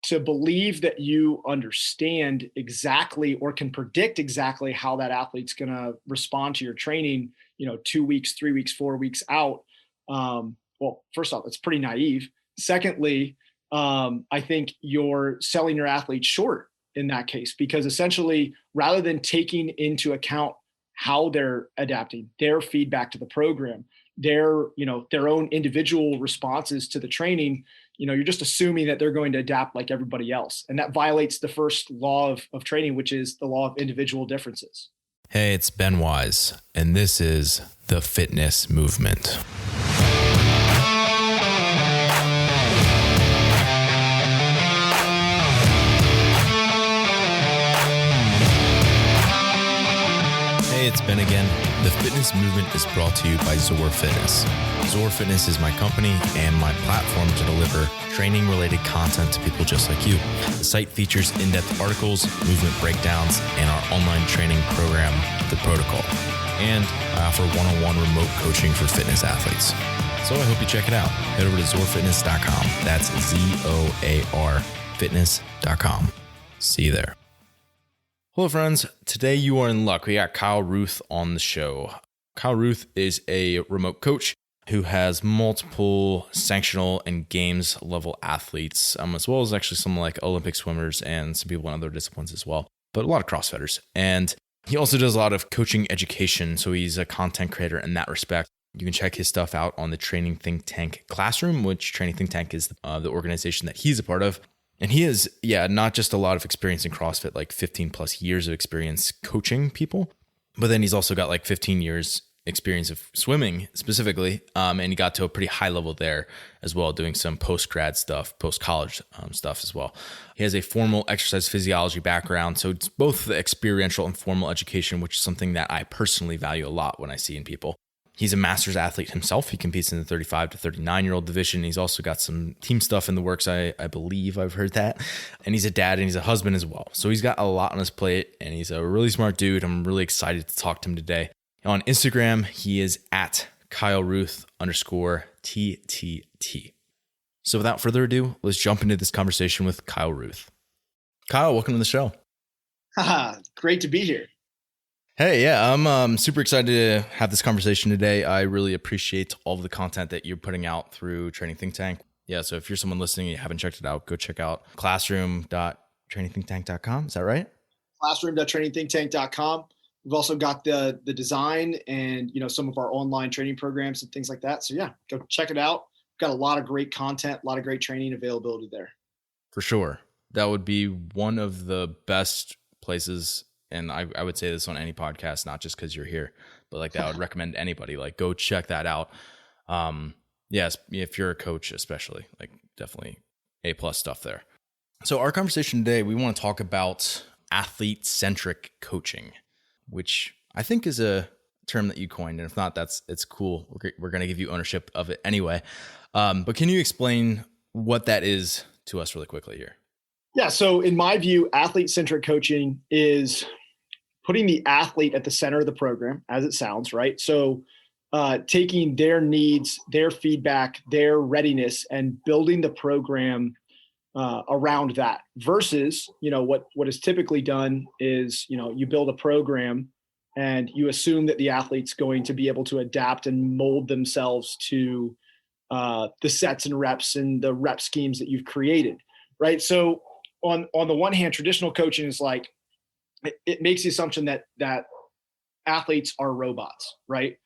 to believe that you understand exactly or can predict exactly how that athlete's going to respond to your training, 2 weeks, 3 weeks, 4 weeks out. Well, first off, it's pretty naive. Secondly, I think you're selling your athlete short in that case, because essentially, rather than taking into account how they're adapting, their feedback to the program, their own individual responses to the training, you're just assuming that they're going to adapt like everybody else. And that violates the first law of training, which is the law of individual differences. Hey, it's Ben Wise, and this is the Fitness Movement. Hey, it's Ben again. The Fitness Movement is brought to you by Zor Fitness. Zor Fitness is my company and my platform to deliver training-related content to people just like you. The site features in-depth articles, movement breakdowns, and our online training program, The Protocol. And I offer one-on-one remote coaching for fitness athletes. So I hope you check it out. Head over to zorfitness.com. That's ZOAR fitness.com. See you there. Hello, friends. Today you are in luck. We got Kyle Ruth on the show. Kyle Ruth is a remote coach who has multiple sanctional and games level athletes, as well as actually some like Olympic swimmers and some people in other disciplines as well, but a lot of CrossFitters. And he also does a lot of coaching education. So he's a content creator in that respect. You can check his stuff out on the Training Think Tank Classroom, which Training Think Tank is the organization that he's a part of. And he has, not just a lot of experience in CrossFit, like 15 plus years of experience coaching people, but then he's also got like 15 years experience of swimming specifically. And he got to a pretty high level there as well, doing some post-grad stuff, post-college stuff as well. He has a formal exercise physiology background. So it's both the experiential and formal education, which is something that I personally value a lot when I see in people. He's a master's athlete himself. He competes in the 35 to 39-year-old division. He's also got some team stuff in the works. I believe I've heard that. And he's a dad and he's a husband as well. So he's got a lot on his plate and he's a really smart dude. I'm really excited to talk to him today. On Instagram, he is at KyleRuth_TTT. So without further ado, let's jump into this conversation with Kyle Ruth. Kyle, welcome to the show. Great to be here. Hey, I'm super excited to have this conversation today. I really appreciate all of the content that you're putting out through Training Think Tank. Yeah, so if you're someone listening and you haven't checked it out, go check out classroom.trainingthinktank.com. Is that right? Classroom.trainingthinktank.com. We've also got the design and some of our online training programs and things like that. So yeah, go check it out. We've got a lot of great content, a lot of great training availability there. For sure. That would be one of the best places. And I would say this on any podcast, not just because you're here, but like that I would recommend anybody, like go check that out. Yes, if you're a coach, especially, like definitely A+ stuff there. So our conversation today, we want to talk about athlete-centric coaching, which I think is a term that you coined. And if not, it's cool. We're going to give you ownership of it anyway. But can you explain what that is to us really quickly here? Yeah. So in my view, athlete-centric coaching is putting the athlete at the center of the program, as it sounds, right? So taking their needs, their feedback, their readiness, and building the program around that versus, what is typically done is, you build a program and you assume that the athlete's going to be able to adapt and mold themselves to the sets and reps and the rep schemes that you've created, right? So on the one hand, traditional coaching is like, it makes the assumption that athletes are robots, right?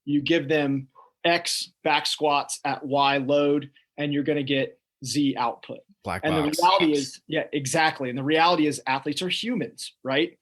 You give them X back squats at Y load, and you're going to get Z output. Black and box. The reality is, yeah, exactly. And the reality is athletes are humans, right?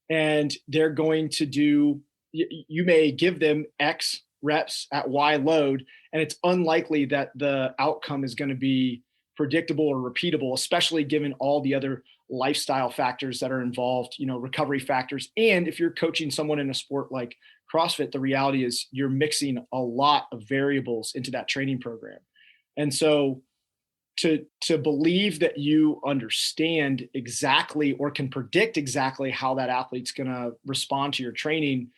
And they're going to do, you may give them X reps at Y load, and it's unlikely that the outcome is going to be predictable or repeatable, especially given all the other lifestyle factors that are involved, recovery factors. And if you're coaching someone in a sport like CrossFit, the reality is you're mixing a lot of variables into that training program. And so to believe that you understand exactly or can predict exactly how that athlete's going to respond to your training,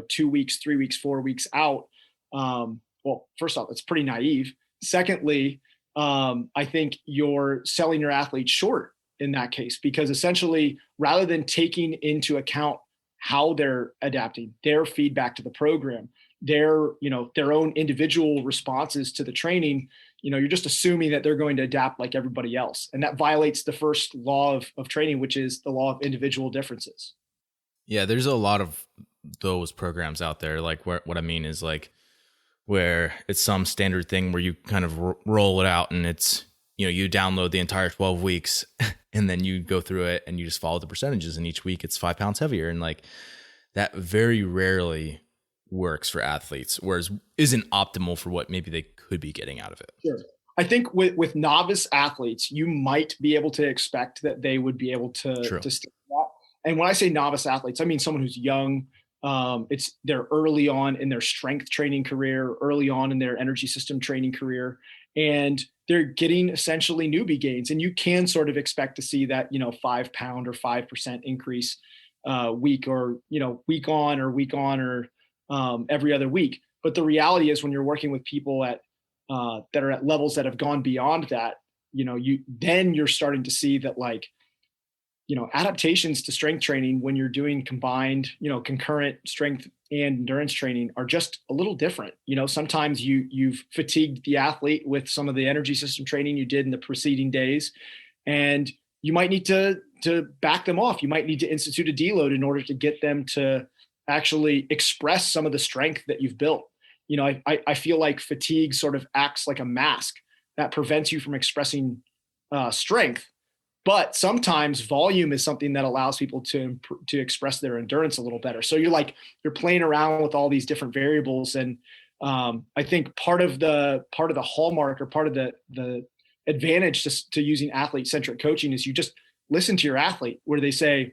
2 weeks, 3 weeks, 4 weeks out. Well, first off, it's pretty naive. Secondly, I think you're selling your athletes short in that case, because essentially, rather than taking into account how they're adapting, their feedback to the program, their own individual responses to the training, you're just assuming that they're going to adapt like everybody else. And that violates the first law of training, which is the law of individual differences. Yeah, there's a lot of those programs out there. Like what I mean is like where it's some standard thing where you kind of roll it out and it's, you download the entire 12 weeks and then you go through it and you just follow the percentages. And each week it's 5 pounds heavier. And like that very rarely works for athletes, whereas isn't optimal for what maybe they could be getting out of it. Sure. I think with novice athletes, you might be able to expect that they would be able to stick to that. And when I say novice athletes, I mean someone who's young. They're early on in their strength training career, early on in their energy system training career, and they're getting essentially newbie gains. And you can sort of expect to see that, 5 pound or 5% increase week on or every other week. But the reality is when you're working with people that are at levels that have gone beyond that, you're starting to see that adaptations to strength training when you're doing combined, concurrent strength and endurance training are just a little different. Sometimes you've fatigued the athlete with some of the energy system training you did in the preceding days, and you might need to back them off. You might need to institute a deload in order to get them to actually express some of the strength that you've built. I feel like fatigue sort of acts like a mask that prevents you from expressing strength. But sometimes volume is something that allows people to express their endurance a little better. So you're playing around with all these different variables. And I think part of the hallmark or part of the advantage to using athlete-centric coaching is you just listen to your athlete where they say,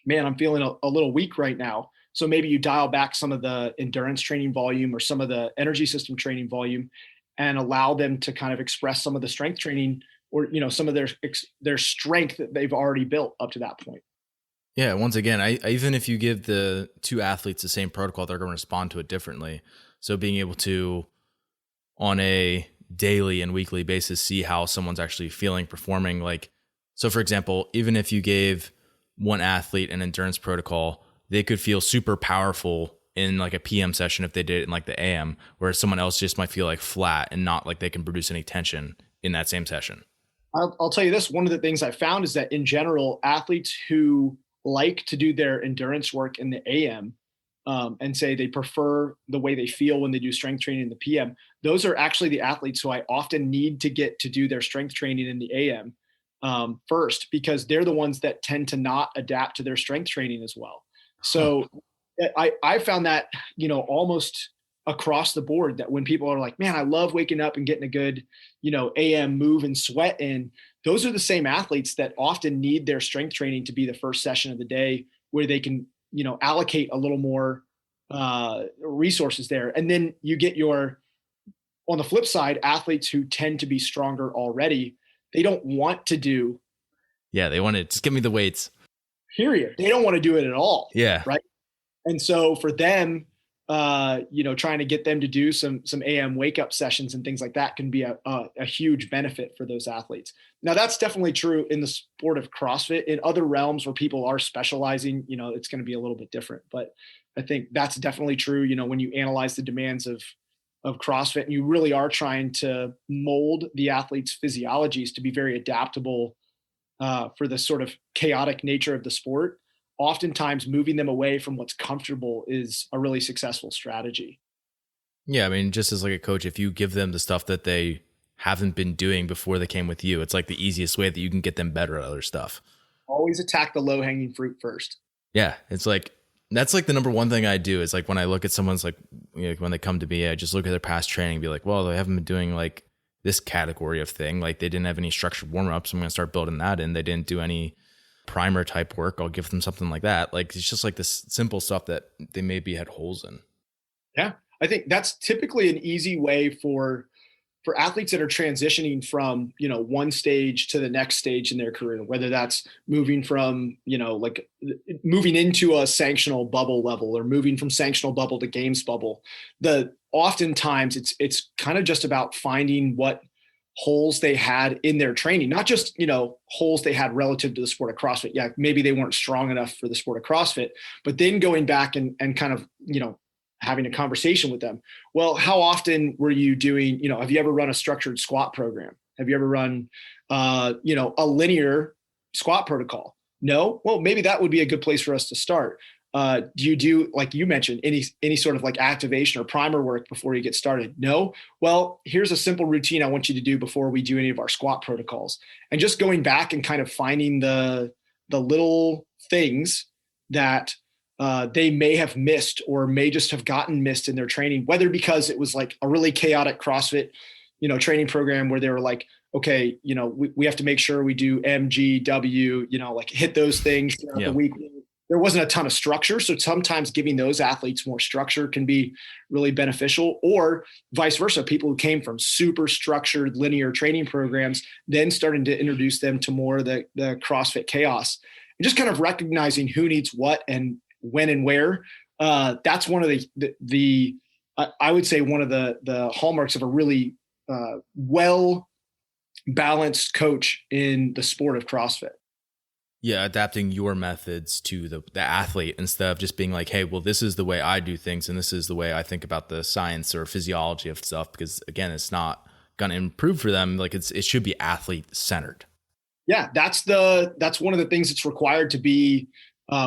man, I'm feeling a little weak right now. So maybe you dial back some of the endurance training volume or some of the energy system training volume and allow them to kind of express some of the strength training or, some of their strength that they've already built up to that point. Yeah. Once again, I even if you give the two athletes the same protocol, they're going to respond to it differently. So being able to, on a daily and weekly basis, see how someone's actually feeling, performing. So for example, even if you gave one athlete an endurance protocol, they could feel super powerful in like a PM session if they did it in like the AM, whereas someone else just might feel like flat and not like they can produce any tension in that same session. I'll tell you this. One of the things I found is that in general, athletes who like to do their endurance work in the AM and say they prefer the way they feel when they do strength training in the PM, those are actually the athletes who I often need to get to do their strength training in the AM first, because they're the ones that tend to not adapt to their strength training as well. So I found that, almost across the board, that when people are like, man, I love waking up and getting a good, AM move and sweat in, those are the same athletes that often need their strength training to be the first session of the day where they can, allocate a little more resources there. And then you get on the flip side, athletes who tend to be stronger already, they don't want to do. Yeah. They want to just give me the weights. Period. They don't want to do it at all. Yeah. Right. And so for them, trying to get them to do some AM wake up sessions and things like that can be a huge benefit for those athletes. Now that's definitely true in the sport of CrossFit. In other realms where people are specializing, it's going to be a little bit different, but I think that's definitely true. When you analyze the demands of CrossFit and you really are trying to mold the athlete's physiologies to be very adaptable for the sort of chaotic nature of the sport, oftentimes moving them away from what's comfortable is a really successful strategy. Yeah. I mean, just as like a coach, if you give them the stuff that they haven't been doing before they came with you, it's like the easiest way that you can get them better at other stuff. Always attack the low hanging fruit first. Yeah. It's like, that's like the number one thing I do is like when I look at someone's like, when they come to me, I just look at their past training and be like, well, they haven't been doing like this category of thing. Like they didn't have any structured warm-ups. I'm going to start building that in. They didn't do any primer type work. I'll give them something like that. Like it's just like this simple stuff that they maybe had holes in. Yeah. I think that's typically an easy way for athletes that are transitioning from, one stage to the next stage in their career, whether that's moving from, moving into a sanctional bubble level or moving from sanctional bubble to games bubble. Oftentimes it's kind of just about finding what holes they had in their training, not just, holes they had relative to the sport of CrossFit. Yeah, maybe they weren't strong enough for the sport of CrossFit, but then going back and kind of, having a conversation with them. Well, how often were you doing, have you ever run a structured squat program? Have you ever run, a linear squat protocol? No? Well, maybe that would be a good place for us to start. Do you do, like you mentioned, any sort of like activation or primer work before you get started? No? Well, here's a simple routine I want you to do before we do any of our squat protocols. And just going back and kind of finding the little things that they may have missed or may just have gotten missed in their training, whether because it was like a really chaotic CrossFit, training program where they were like, okay, we have to make sure we do MGW, like hit those things throughout the week. There wasn't a ton of structure. So sometimes giving those athletes more structure can be really beneficial, or vice versa. People who came from super structured linear training programs, then starting to introduce them to more of the CrossFit chaos, and just kind of recognizing who needs what and when and where. That's one of the I would say one of the hallmarks of a really well balanced coach in the sport of CrossFit. Yeah, adapting your methods to the athlete instead of just being like, hey, well, this is the way I do things and this is the way I think about the science or physiology of stuff, because again, it's not going to improve for them. Like it should be athlete centered. Yeah, that's one of the things that's required to be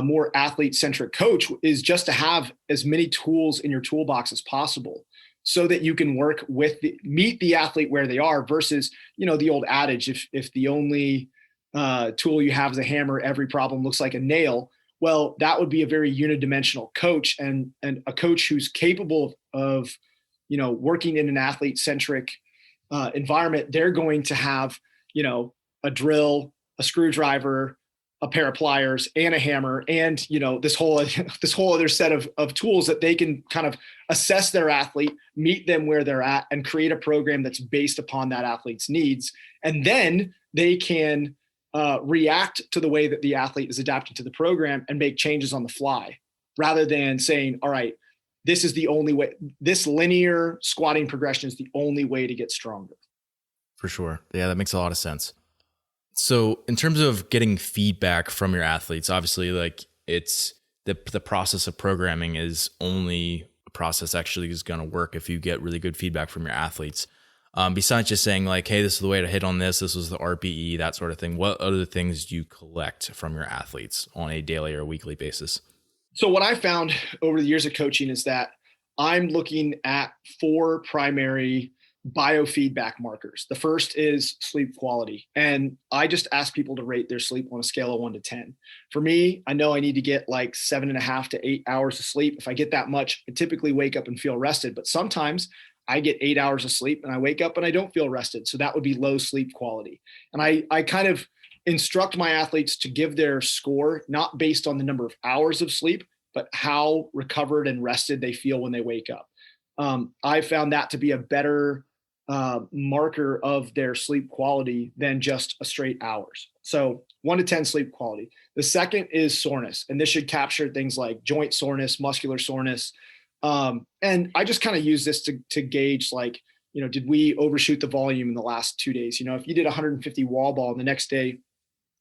more athlete centric coach, is just to have as many tools in your toolbox as possible, so that you can work with meet the athlete where they are, versus, the old adage, if the only tool you have is a hammer, every problem looks like a nail. Well, that would be a very unidimensional coach, and a coach who's capable of, working in an athlete centric environment. They're going to have, a drill, a screwdriver, a pair of pliers, and a hammer, and this whole other set of tools that they can kind of assess their athlete, meet them where they're at, and create a program that's based upon that athlete's needs. And then they can react to the way that the athlete is adapting to the program and make changes on the fly, rather than saying, all right, this is the only way, this linear squatting progression is the only way to get stronger. For sure. Yeah, that makes a lot of sense. So in terms of getting feedback from your athletes, obviously, like it's the process of programming is only a process actually is going to work if you get really good feedback from your athletes. Besides just saying like, hey, this is the way to hit on this was the RPE, that sort of thing. What other things do you collect from your athletes on a daily or weekly basis? So what I found over the years of coaching is that I'm looking at 4 primary biofeedback markers. The first is sleep quality. And I just ask people to rate their sleep on a scale of 1 to 10. For me, I know I need to get like 7.5 to 8 hours of sleep. If I get that much, I typically wake up and feel rested. But sometimes I get 8 hours of sleep and I wake up and I don't feel rested. So that would be low sleep quality. And I kind of instruct my athletes to give their score not based on the number of hours of sleep, but how recovered and rested they feel when they wake up. I found that to be a better marker of their sleep quality than just a straight hours. So 1 to 10 sleep quality. The second is soreness. And this should capture things like joint soreness, muscular soreness. And I just kind of use this to gauge, like, did we overshoot the volume in the last 2 days? If you did 150 wall ball and the next day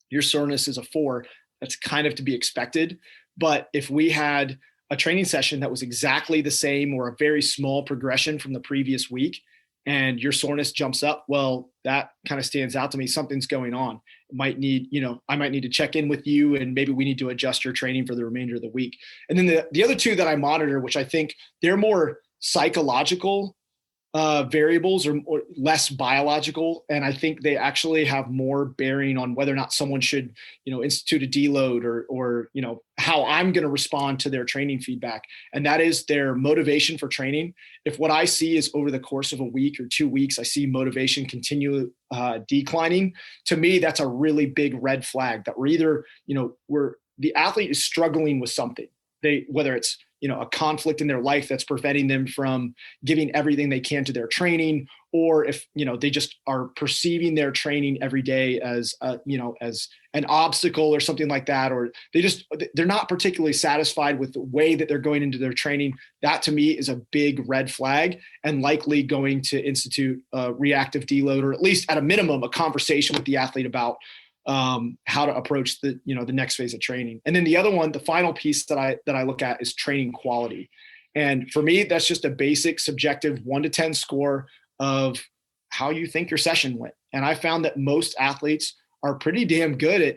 your soreness is a 4, that's kind of to be expected. But if we had a training session that was exactly the same or a very small progression from the previous week, and your soreness jumps up, well, that kind of stands out to me. Something's going on. It might need, I might need to check in with you, and maybe we need to adjust your training for the remainder of the week. And then the other 2 that I monitor, which I think they're more psychological variables or less biological. And I think they actually have more bearing on whether or not someone should, institute a deload or how I'm going to respond to their training feedback. And that is their motivation for training. If what I see is over the course of a week or 2 weeks, I see motivation continue declining, to me, that's a really big red flag that we're either, the athlete is struggling with something. Whether it's, a conflict in their life that's preventing them from giving everything they can to their training, or if, they just are perceiving their training every day as, as an obstacle or something like that, or they're not particularly satisfied with the way that they're going into their training, that to me is a big red flag and likely going to institute a reactive deload, or at least at a minimum, a conversation with the athlete about how to approach the next phase of training. And then the other one, the final piece that I look at is training quality. And for me, that's just a basic subjective 1 to 10 score of how you think your session went. And I found that most athletes are pretty damn good at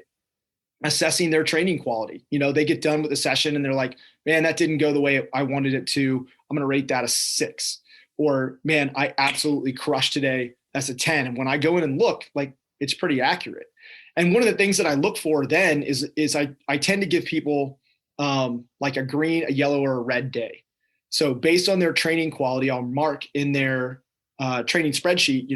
assessing their training quality. They get done with the session and they're like, man, that didn't go the way I wanted it to. I'm going to rate that a 6. Or, man, I absolutely crushed today. That's a 10. And when I go in and look, like, it's pretty accurate. And one of the things that I look for then is I tend to give people like a green, a yellow, or a red day. So based on their training quality, I'll mark in their training spreadsheet,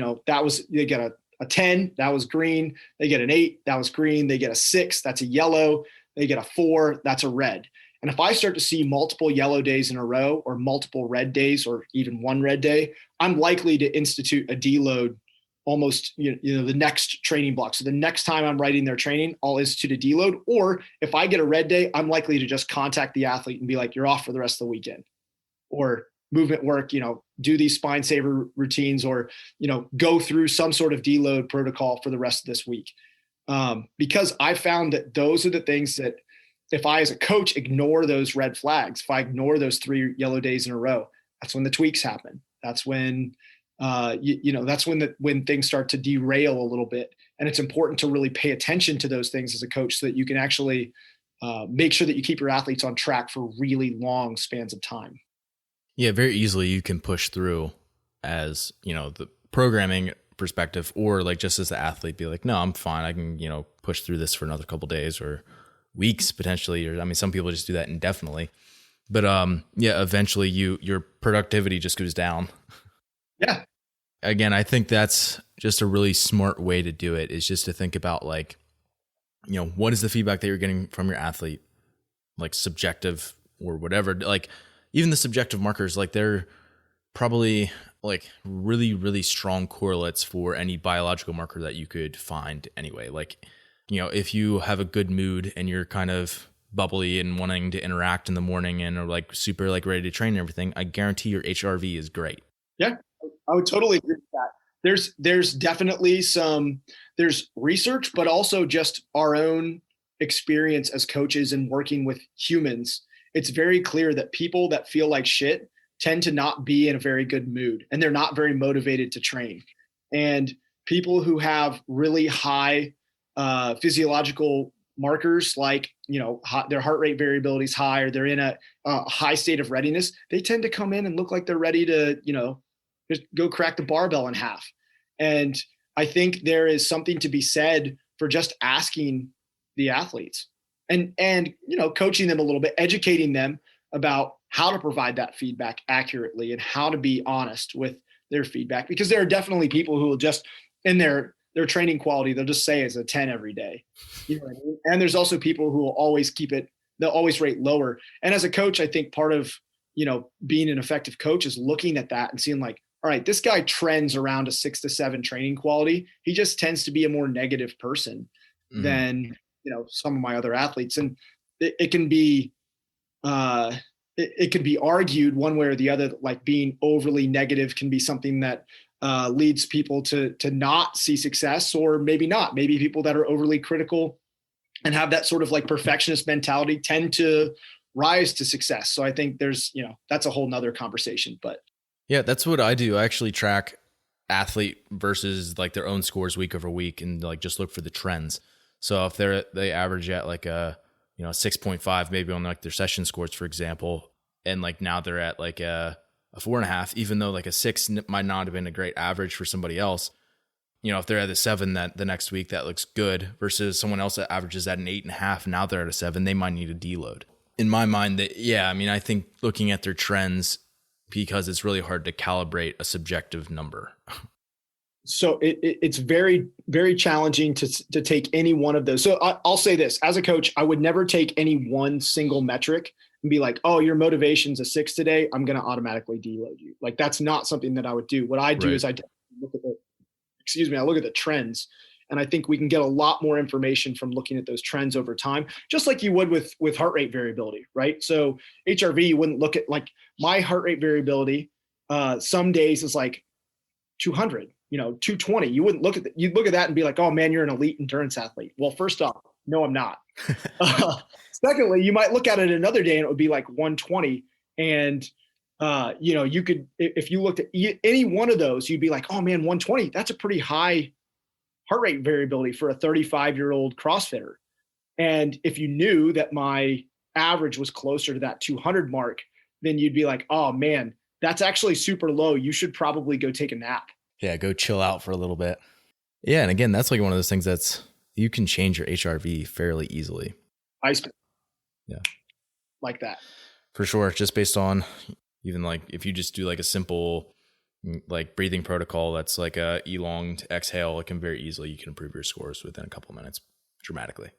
they get a 10, that was green. They get an 8, that was green. They get a 6, that's a yellow. They get a 4, that's a red. And if I start to see multiple yellow days in a row, or multiple red days, or even one red day, I'm likely to institute a deload almost, the next training block. So the next time I'm writing their training, I'll institute a deload. Or if I get a red day, I'm likely to just contact the athlete and be like, you're off for the rest of the weekend. Or movement work, do these spine saver routines, or, go through some sort of deload protocol for the rest of this week. Because I found that those are the things that if I, as a coach, ignore those red flags, if I ignore those 3 yellow days in a row, that's when the tweaks happen. That's when, when things start to derail a little bit. And it's important to really pay attention to those things as a coach so that you can actually make sure that you keep your athletes on track for really long spans of time. Yeah, very easily you can push through as, the programming perspective, or like just as the athlete be like, no, I'm fine. I can, push through this for another couple of days or weeks potentially. Or some people just do that indefinitely. But eventually your productivity just goes down. Yeah. Again, I think that's just a really smart way to do it, is just to think about like, what is the feedback that you're getting from your athlete, like subjective or whatever, like even the subjective markers, like they're probably like really, really strong correlates for any biological marker that you could find anyway. Like, if you have a good mood and you're kind of bubbly and wanting to interact in the morning and are like super like ready to train and everything, I guarantee your HRV is great. Yeah, I would totally agree with that. There's definitely there's research, but also just our own experience as coaches and working with humans. It's very clear that people that feel like shit tend to not be in a very good mood, and they're not very motivated to train. And people who have really high physiological markers, like, their heart rate variability is high, or they're in a high state of readiness, they tend to come in and look like they're ready to, just go crack the barbell in half. And I think there is something to be said for just asking the athletes and coaching them a little bit, educating them about how to provide that feedback accurately and how to be honest with their feedback. Because there are definitely people who will just, in their training quality, they'll just say it's a 10 every day. You know what I mean? And there's also people who will always they'll always rate lower. And as a coach, I think part of, being an effective coach is looking at that and seeing like, all right, this guy trends around a 6 to 7 training quality. He just tends to be a more negative person than, some of my other athletes. And it can be, it could be argued one way or the other, like being overly negative can be something that leads people to not see success, or maybe not. Maybe people that are overly critical and have that sort of like perfectionist mentality tend to rise to success. So I think there's, that's a whole nother conversation, but. Yeah, that's what I do. I actually track athlete versus like their own scores week over week and like just look for the trends. So if they average at like a 6.5 maybe on like their session scores, for example, and like now they're at like a 4.5, even though like a 6 might not have been a great average for somebody else. If they're at a 7 that the next week, that looks good, versus someone else that averages at an 8.5, now they're at a 7, they might need a deload. In my mind, I think looking at their trends, because it's really hard to calibrate a subjective number. So it's very, very challenging to take any one of those. So I'll say this, as a coach, I would never take any one single metric and be like, oh, your motivation's a 6 today, I'm going to automatically deload you. Like, that's not something that I would do. What I do is I I look at the trends, and I think we can get a lot more information from looking at those trends over time, just like you would with heart rate variability, right? So HRV, you wouldn't look at, like, my heart rate variability. Some days is like 200, 220. You wouldn't look at that. You'd look at that and be like, oh man, you're an elite endurance athlete. Well, first off, no, I'm not. Secondly, you might look at it another day and it would be like 120. And, you could, if you looked at any one of those, you'd be like, oh man, 120, that's a pretty high heart rate variability for a 35-year-old CrossFitter. And if you knew that my average was closer to that 200 mark, then you'd be like, oh man, that's actually super low. You should probably go take a nap. Yeah, go chill out for a little bit. Yeah, and again, that's like one of those things that's, you can change your HRV fairly easily. Yeah. Like that. For sure. Just based on even like, if you just do like a simple like breathing protocol, that's like a elonged exhale, it can very easily, you can improve your scores within a couple of minutes dramatically.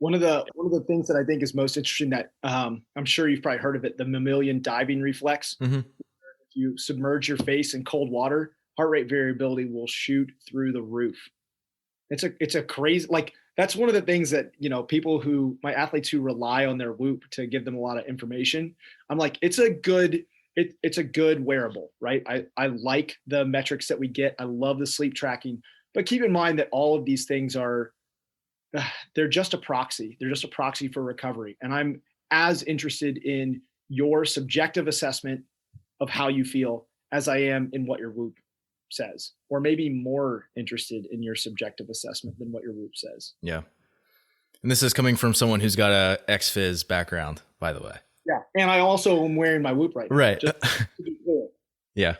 One of the things that I think is most interesting that I'm sure you've probably heard of it, the mammalian diving reflex. Mm-hmm. If you submerge your face in cold water, heart rate variability will shoot through the roof. It's a crazy, like, that's one of the things that, my athletes who rely on their Whoop to give them a lot of information. I'm like, it's a good wearable, right? I like the metrics that we get. I love the sleep tracking, but keep in mind that all of these things they're just a proxy. They're just a proxy for recovery. And I'm as interested in your subjective assessment of how you feel as I am in what your Whoop says, or maybe more interested in your subjective assessment than what your Whoop says. Yeah. And this is coming from someone who's got a ex-phys background, by the way. Yeah. And I also am wearing my Whoop right now. Right. Just to be clear. Yeah.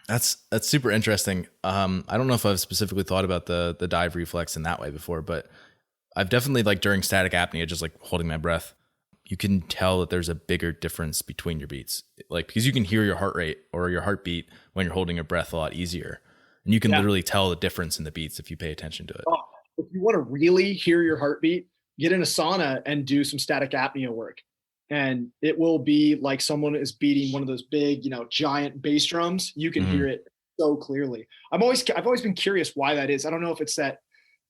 That's super interesting. I don't know if I've specifically thought about the dive reflex in that way before, but I've definitely, like, during static apnea, just like holding my breath, you can tell that there's a bigger difference between your beats, like, because you can hear your heart rate or your heartbeat when you're holding your breath a lot easier. And you can literally tell the difference in the beats if you pay attention to it. Oh, if you want to really hear your heartbeat, get in a sauna and do some static apnea work. And it will be like someone is beating one of those big, giant bass drums. You can hear it so clearly. I've always been curious why that is. I don't know if it's that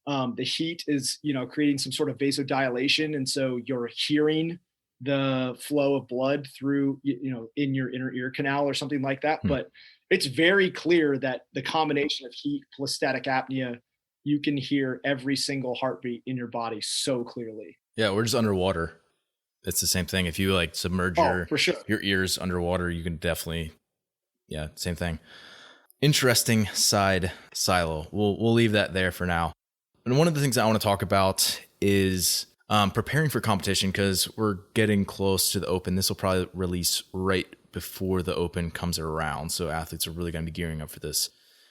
the heat is, creating some sort of vasodilation. And so you're hearing the flow of blood through, in your inner ear canal or something like that. But it's very clear that the combination of heat plus static apnea, you can hear every single heartbeat in your body so clearly. Yeah, we're just underwater. It's the same thing. If you like submerge your ears underwater, you can definitely, same thing. Interesting side silo. We'll leave that there for now. And one of the things I want to talk about is preparing for competition, because we're getting close to the Open. This will probably release right before the Open comes around. So athletes are really going to be gearing up for this.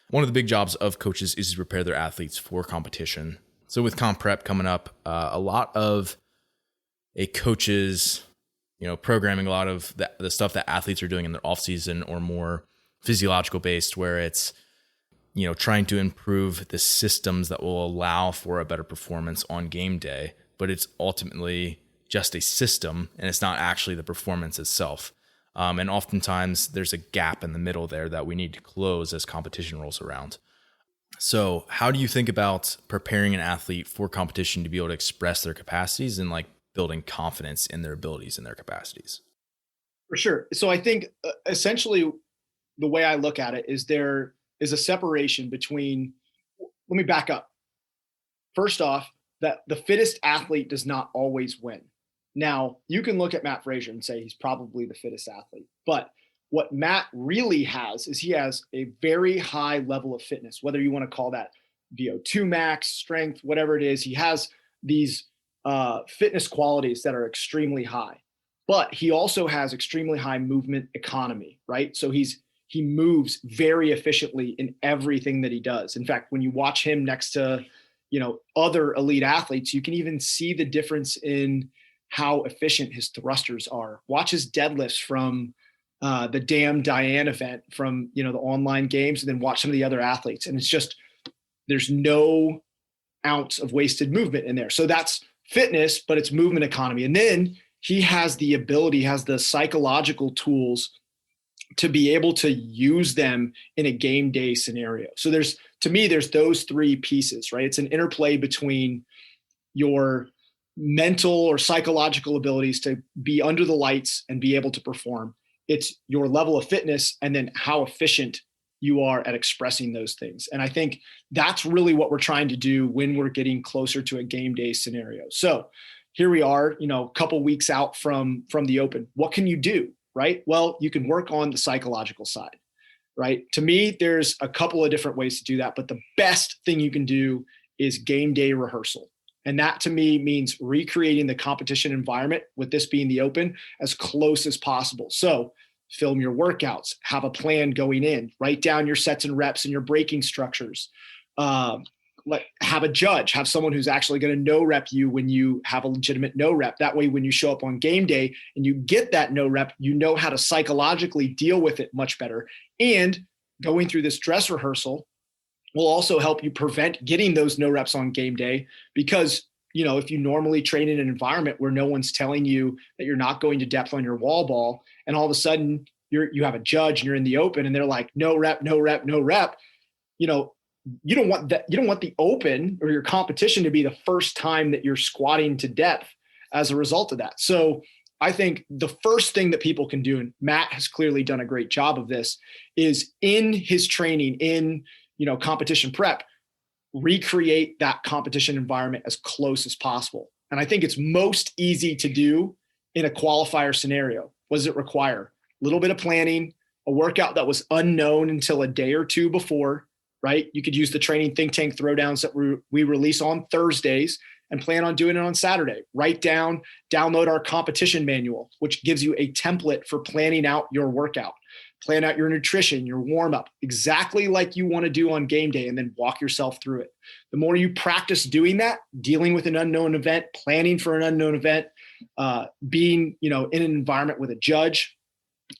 One of the big jobs of coaches is to prepare their athletes for competition. So with comp prep coming up, a lot of a coach's, programming, a lot of the stuff that athletes are doing in their off season or more physiological based, where it's, trying to improve the systems that will allow for a better performance on game day, but it's ultimately just a system and it's not actually the performance itself. And oftentimes there's a gap in the middle there that we need to close as competition rolls around. So how do you think about preparing an athlete for competition to be able to express their capacities and like building confidence in their abilities and their capacities? For sure. So I think essentially the way I look at it is there is a separation between, let me back up. First off, that the fittest athlete does not always win. Now, you can look at Matt Frazier and say he's probably the fittest athlete, but what Matt really has is he has a very high level of fitness, whether you want to call that VO2 max, strength, whatever it is. He has these fitness qualities that are extremely high, but he also has extremely high movement economy, right? So he moves very efficiently in everything that he does. In fact, when you watch him next to, other elite athletes, you can even see the difference in how efficient his thrusters are. Watch his deadlifts from the Damn Diane event from, the online games, and then watch some of the other athletes. And it's just, there's no ounce of wasted movement in there. So that's fitness, but it's movement economy. And then he has the ability, has the psychological tools to be able to use them in a game day scenario. So to me, there's those three pieces, right? It's an interplay between your mental or psychological abilities to be under the lights and be able to perform. It's your level of fitness and then how efficient you are at expressing those things. And I think that's really what we're trying to do when we're getting closer to a game day scenario. So here we are, a couple weeks out from the Open. What can you do, right? Well, you can work on the psychological side, right? To me, there's a couple of different ways to do that, but the best thing you can do is game day rehearsal. And that to me means recreating the competition environment, with this being the Open, as close as possible. So film your workouts, have a plan going in, write down your sets and reps and your braking structures. Have a judge, have someone who's actually going to no rep you when you have a legitimate no rep. That way, when you show up on game day and you get that no rep, you know how to psychologically deal with it much better. And going through this dress rehearsal will also help you prevent getting those no reps on game day, because if you normally train in an environment where no one's telling you that you're not going to depth on your wall ball, and all of a sudden you have a judge and you're in the Open and they're like, no rep, no rep, no rep, you don't want that. You don't want the Open or your competition to be the first time that you're squatting to depth as a result of that. So I think the first thing that people can do, and Matt has clearly done a great job of this, is in his training, in competition prep, recreate that competition environment as close as possible. And I think it's most easy to do in a qualifier scenario. What does it require? A little bit of planning, a workout that was unknown until a day or two before, right? You could use the training think tank throwdowns that we release on Thursdays and plan on doing it on Saturday. Write down, download our competition manual, which gives you a template for planning out your workout. Plan out your nutrition, your warm-up, exactly like you want to do on game day, and then walk yourself through it. The more you practice doing that, dealing with an unknown event, planning for an unknown event, being in an environment with a judge,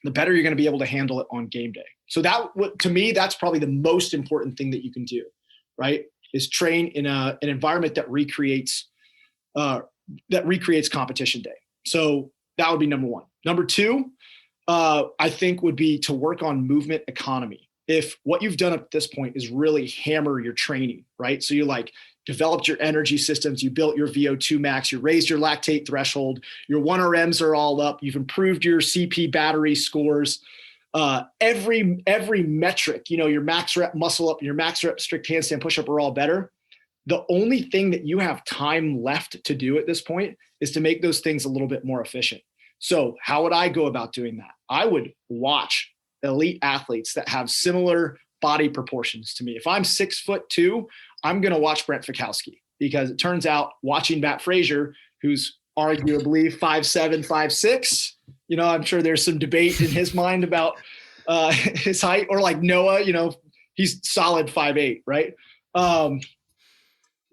the better you're going to be able to handle it on game day. So to me, that's probably the most important thing that you can do, right? Is train in an environment that recreates competition day. So that would be number one. Number two, I think would be to work on movement economy. If what you've done at this point is really hammer your training, right? So you developed your energy systems, you built your VO2 max, you raised your lactate threshold, your 1RMs are all up, you've improved your CP battery scores, every metric, your max rep muscle up, your max rep strict handstand push-up are all better. The only thing that you have time left to do at this point is to make those things a little bit more efficient. So how would I go about doing that? I would watch elite athletes that have similar body proportions to me. If I'm 6'2", I'm going to watch Brent Fikowski, because it turns out watching Matt Frazier, who's arguably 5'7", 5'6", I'm sure there's some debate in his mind about his height, or like Noah, he's solid 5'8", right?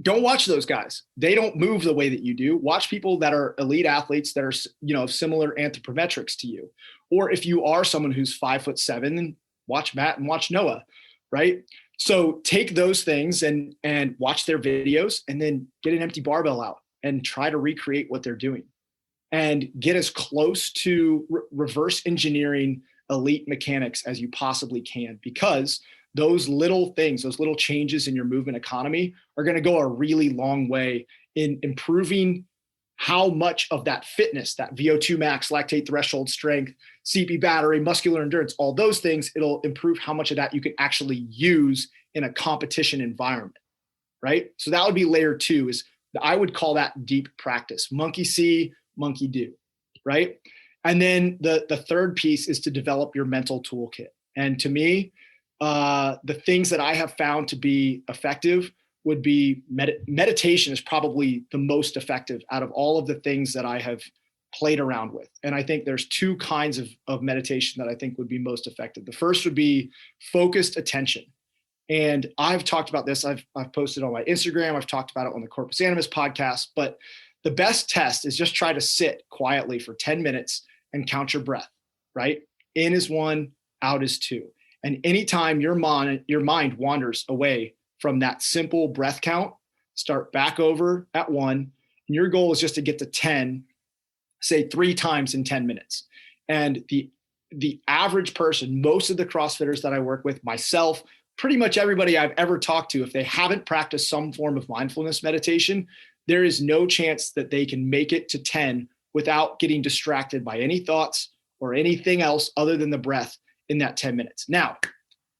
Don't watch those guys. They don't move the way that you do. Watch people that are elite athletes that are, of similar anthropometrics to you. Or if you are someone who's 5'7", then watch Matt and watch Noah, right? So take those things and watch their videos, and then get an empty barbell out and try to recreate what they're doing, and get as close to reverse engineering elite mechanics as you possibly can, because those little things, those little changes in your movement economy are going to go a really long way in improving how much of that fitness, that VO2 max, lactate threshold, strength, CP battery, muscular endurance, all those things, it'll improve how much of that you can actually use in a competition environment, right? So that would be layer two. I would call that deep practice. Monkey see, monkey do, right? And then the third piece is to develop your mental toolkit. And to me, the things that I have found to be effective would be meditation is probably the most effective out of all of the things that I have played around with. And I think there's two kinds of meditation that I think would be most effective. The first would be focused attention. And I've talked about this. I've posted on my Instagram. I've talked about it on the Corpus Animus podcast. But the best test is just try to sit quietly for 10 minutes and count your breath, right? In is 1, out is 2. And anytime your mind wanders away from that simple breath count, start back over at 1. And your goal is just to get to 10, say 3 times in 10 minutes. And the the average person, most of the CrossFitters that I work with, myself, pretty much everybody I've ever talked to, if they haven't practiced some form of mindfulness meditation, there is no chance that they can make it to 10 without getting distracted by any thoughts or anything else other than the breath in that 10 minutes. Now,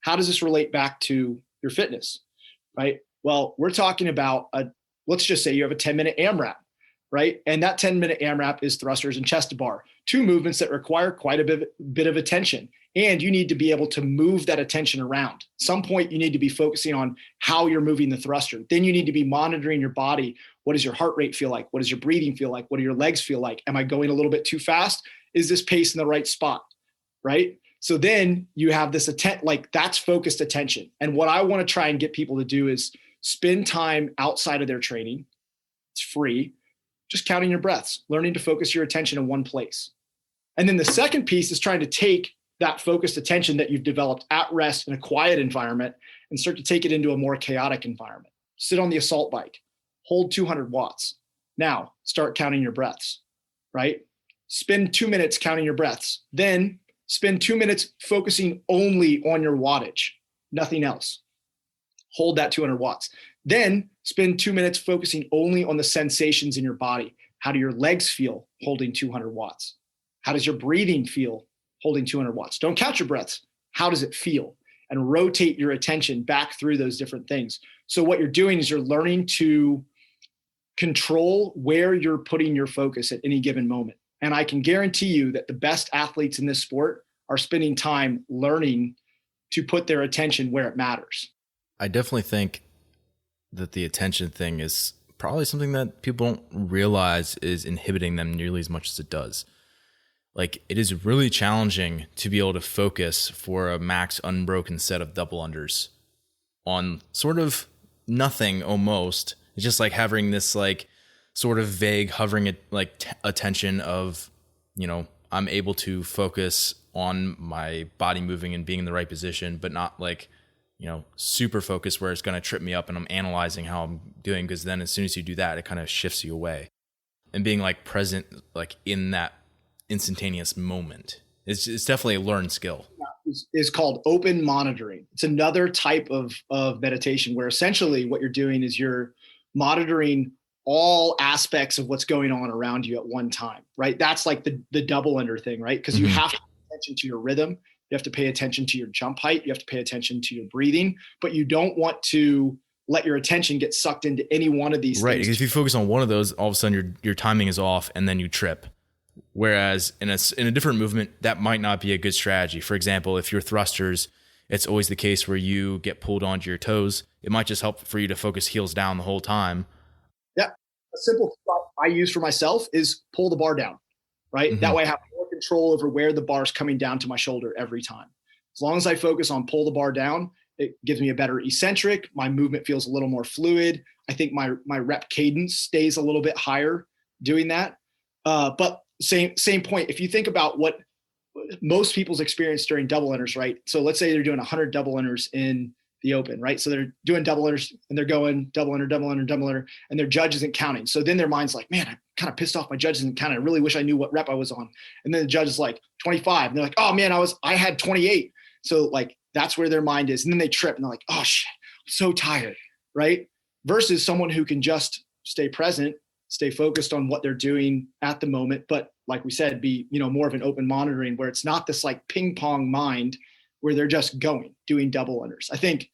how does this relate back to your fitness, right? Well, we're talking about let's just say you have a 10-minute AMRAP, right? And that 10-minute AMRAP is thrusters and chest to bar, two movements that require quite a bit of attention. And you need to be able to move that attention around. At some point, you need to be focusing on how you're moving the thruster. Then you need to be monitoring your body. What does your heart rate feel like? What does your breathing feel like? What do your legs feel like? Am I going a little bit too fast? Is this pace in the right spot, right? So then you have this that's focused attention. And what I want to try and get people to do is spend time outside of their training. It's free. Just counting your breaths, learning to focus your attention in one place. And then the second piece is trying to take that focused attention that you've developed at rest in a quiet environment and start to take it into a more chaotic environment. Sit on the assault bike, hold 200 watts. Now start counting your breaths, right? Spend 2 minutes counting your breaths. Then spend 2 minutes focusing only on your wattage, nothing else. Hold that 200 watts. Then spend 2 minutes focusing only on the sensations in your body. How do your legs feel holding 200 watts? How does your breathing feel holding 200 watts? Don't count your breaths. How does it feel? And rotate your attention back through those different things. So what you're doing is you're learning to control where you're putting your focus at any given moment. And I can guarantee you that the best athletes in this sport are spending time learning to put their attention where it matters. I definitely think that the attention thing is probably something that people don't realize is inhibiting them nearly as much as it does. Like, it is really challenging to be able to focus for a max unbroken set of double unders on sort of nothing almost. It's just like having this like sort of vague hovering attention of, I'm able to focus on my body moving and being in the right position, but not like, super focused where it's going to trip me up and I'm analyzing how I'm doing. Because then as soon as you do that, it kind of shifts you away. And being like present, like in that instantaneous moment, it's definitely a learned skill. Is called open monitoring. It's another type of meditation where essentially what you're doing is you're monitoring all aspects of what's going on around you at one time, right? That's like the double under thing, right? Because you have to pay attention to your rhythm. You have to pay attention to your jump height. You have to pay attention to your breathing, but you don't want to let your attention get sucked into any one of these things. Right. Because if you focus on one of those, all of a sudden your timing is off and then you trip. Whereas in a different movement, that might not be a good strategy. For example, if you're thrusters, it's always the case where you get pulled onto your toes. It might just help for you to focus heels down the whole time. Yeah. A simple thought I use for myself is pull the bar down, right? Mm-hmm. That way I have more control over where the bar's coming down to my shoulder every time. As long as I focus on pull the bar down, it gives me a better eccentric. My movement feels a little more fluid. I think my rep cadence stays a little bit higher doing that. But same point. If you think about what most people's experience during double unders, right? So let's say they're doing 100 double unders in the open, right? So they're doing double unders and they're going double under, double under, double under, and their judge isn't counting. So then their mind's like, man, I'm kind of pissed off. My judge isn't counting. I really wish I knew what rep I was on. And then the judge is like 25. And they're like, oh man, I had 28. So like, that's where their mind is. And then they trip and they're like, oh shit, I'm so tired, right? Versus someone who can just stay present, stay focused on what they're doing at the moment. But like we said, be, more of an open monitoring where it's not this like ping pong mind where they're just doing double unders. I think,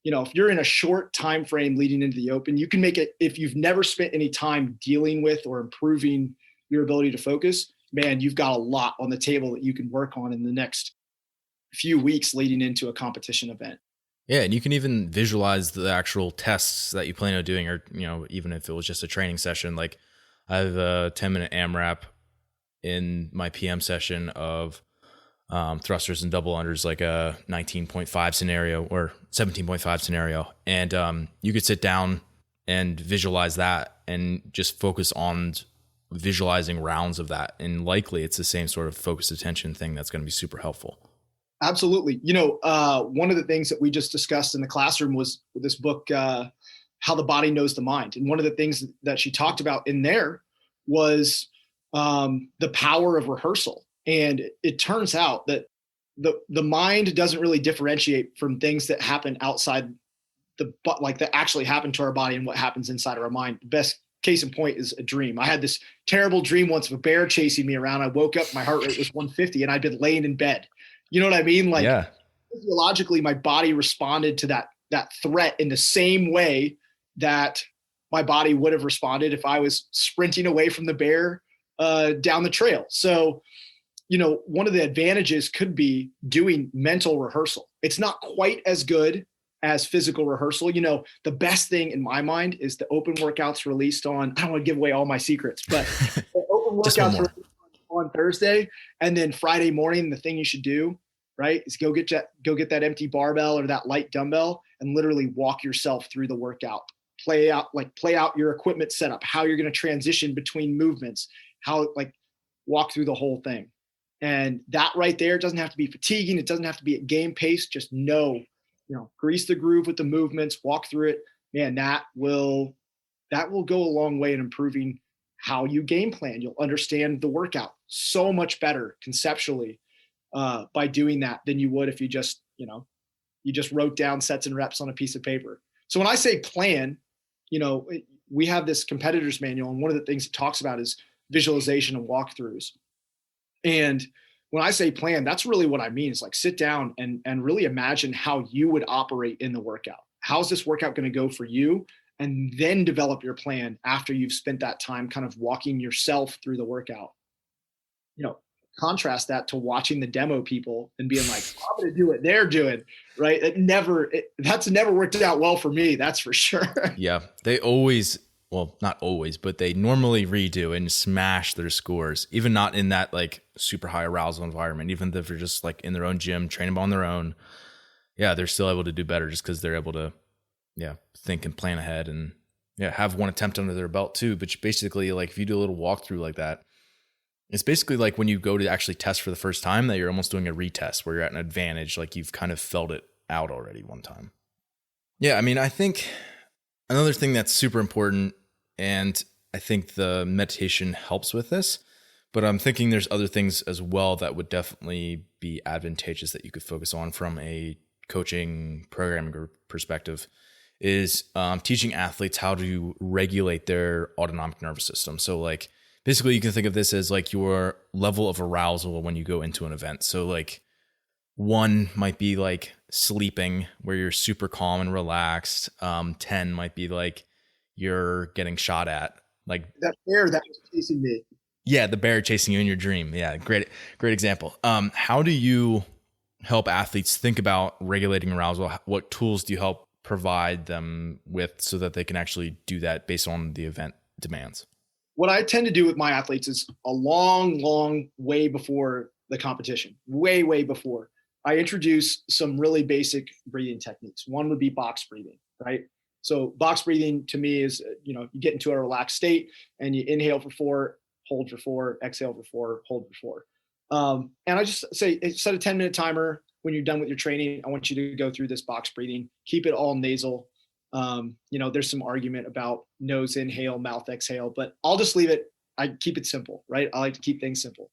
if you're in a short time frame leading into the open, you can make it, if you've never spent any time dealing with or improving your ability to focus, man, you've got a lot on the table that you can work on in the next few weeks leading into a competition event. Yeah. And you can even visualize the actual tests that you plan on doing, or, even if it was just a training session. Like I have a 10-minute AMRAP in my PM session of thrusters and double unders, like a 19.5 scenario or 17.5 scenario. And you could sit down and visualize that and just focus on visualizing rounds of that. And likely it's the same sort of focused attention thing that's going to be super helpful. Absolutely. One of the things that we just discussed in the classroom was this book, How the Body Knows the Mind. And one of the things that she talked about in there was the power of rehearsal. And it turns out that the mind doesn't really differentiate from things that happen outside that actually happen to our body and what happens inside of our mind. The best case in point is a dream. I had this terrible dream once of a bear chasing me around. I woke up, my heart rate was 150 and I'd been laying in bed. You know what I mean? Like, yeah. Physiologically, my body responded to that threat in the same way that my body would have responded if I was sprinting away from the bear down the trail. So, one of the advantages could be doing mental rehearsal. It's not quite as good as physical rehearsal. The best thing in my mind is the open workouts released on, I don't want to give away all my secrets, but the open workouts released on Thursday, and then Friday morning, the thing you should do, right, is go get that empty barbell or that light dumbbell and literally walk yourself through the workout. Play out your equipment setup, how you're going to transition between movements, walk through the whole thing. And that right there doesn't have to be fatiguing. It doesn't have to be at game pace. Just grease the groove with the movements, walk through it. Man, that will go a long way in improving how you game plan. You'll understand the workout so much better conceptually by doing that than you would if you just wrote down sets and reps on a piece of paper. So when I say plan, we have this competitor's manual, and one of the things it talks about is visualization and walkthroughs. And when I say plan, that's really what I mean. It's like sit down and really imagine how you would operate in the workout. How's this workout going to go for you? And then develop your plan after you've spent that time kind of walking yourself through the workout. Contrast that to watching the demo people and being like, I'm going to do what they're doing, right? That's never worked out well for me. That's for sure. Yeah. They always, well, not always, but they normally redo and smash their scores, even not in that like super high arousal environment, even if they're just like in their own gym, training on their own. Yeah. They're still able to do better just because they're able to, think and plan ahead and have one attempt under their belt too. But basically, like if you do a little walkthrough like that, it's basically like when you go to actually test for the first time that you're almost doing a retest where you're at an advantage, like you've kind of felt it out already one time. Yeah, I mean, I think another thing that's super important, and I think the meditation helps with this, but I'm thinking there's other things as well that would definitely be advantageous that you could focus on from a coaching programming perspective is teaching athletes how to regulate their autonomic nervous system. So like, basically, you can think of this as like your level of arousal when you go into an event. So like one might be like sleeping where you're super calm and relaxed. 10 might be like you're getting shot at. Like that bear that was chasing me. Yeah, the bear chasing you in your dream. Yeah, great example. How do you help athletes think about regulating arousal? What tools do you help provide them with so that they can actually do that based on the event demands? What I tend to do with my athletes is a long, long way before the competition, way before. I introduce some really basic breathing techniques. One would be box breathing, right? So box breathing to me is, you get into a relaxed state and you inhale for 4, hold for 4, exhale for 4, hold for 4. And I just say, set a 10-minute timer. When you're done with your training, I want you to go through this box breathing, keep it all nasal. There's some argument about nose inhale, mouth exhale, but I'll just leave it. I keep it simple, right? I like to keep things simple.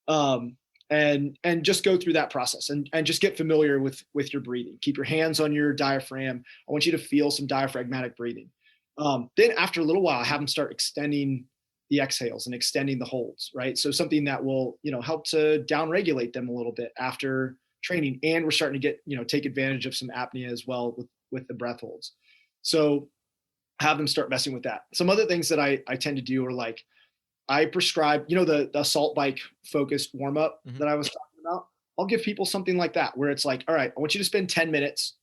And just go through that process and just get familiar with your breathing. Keep your hands on your diaphragm. I want you to feel some diaphragmatic breathing. Then after a little while, I have them start extending the exhales and extending the holds, right? So something that will, help to downregulate them a little bit after training. And we're starting to get, take advantage of some apnea as well with the breath holds. So have them start messing with that. Some other things that I tend to do are like, I prescribe, the assault bike focused warm up that I was talking about. I'll give people something like that, where it's like, all right, I want you to spend 10 minutes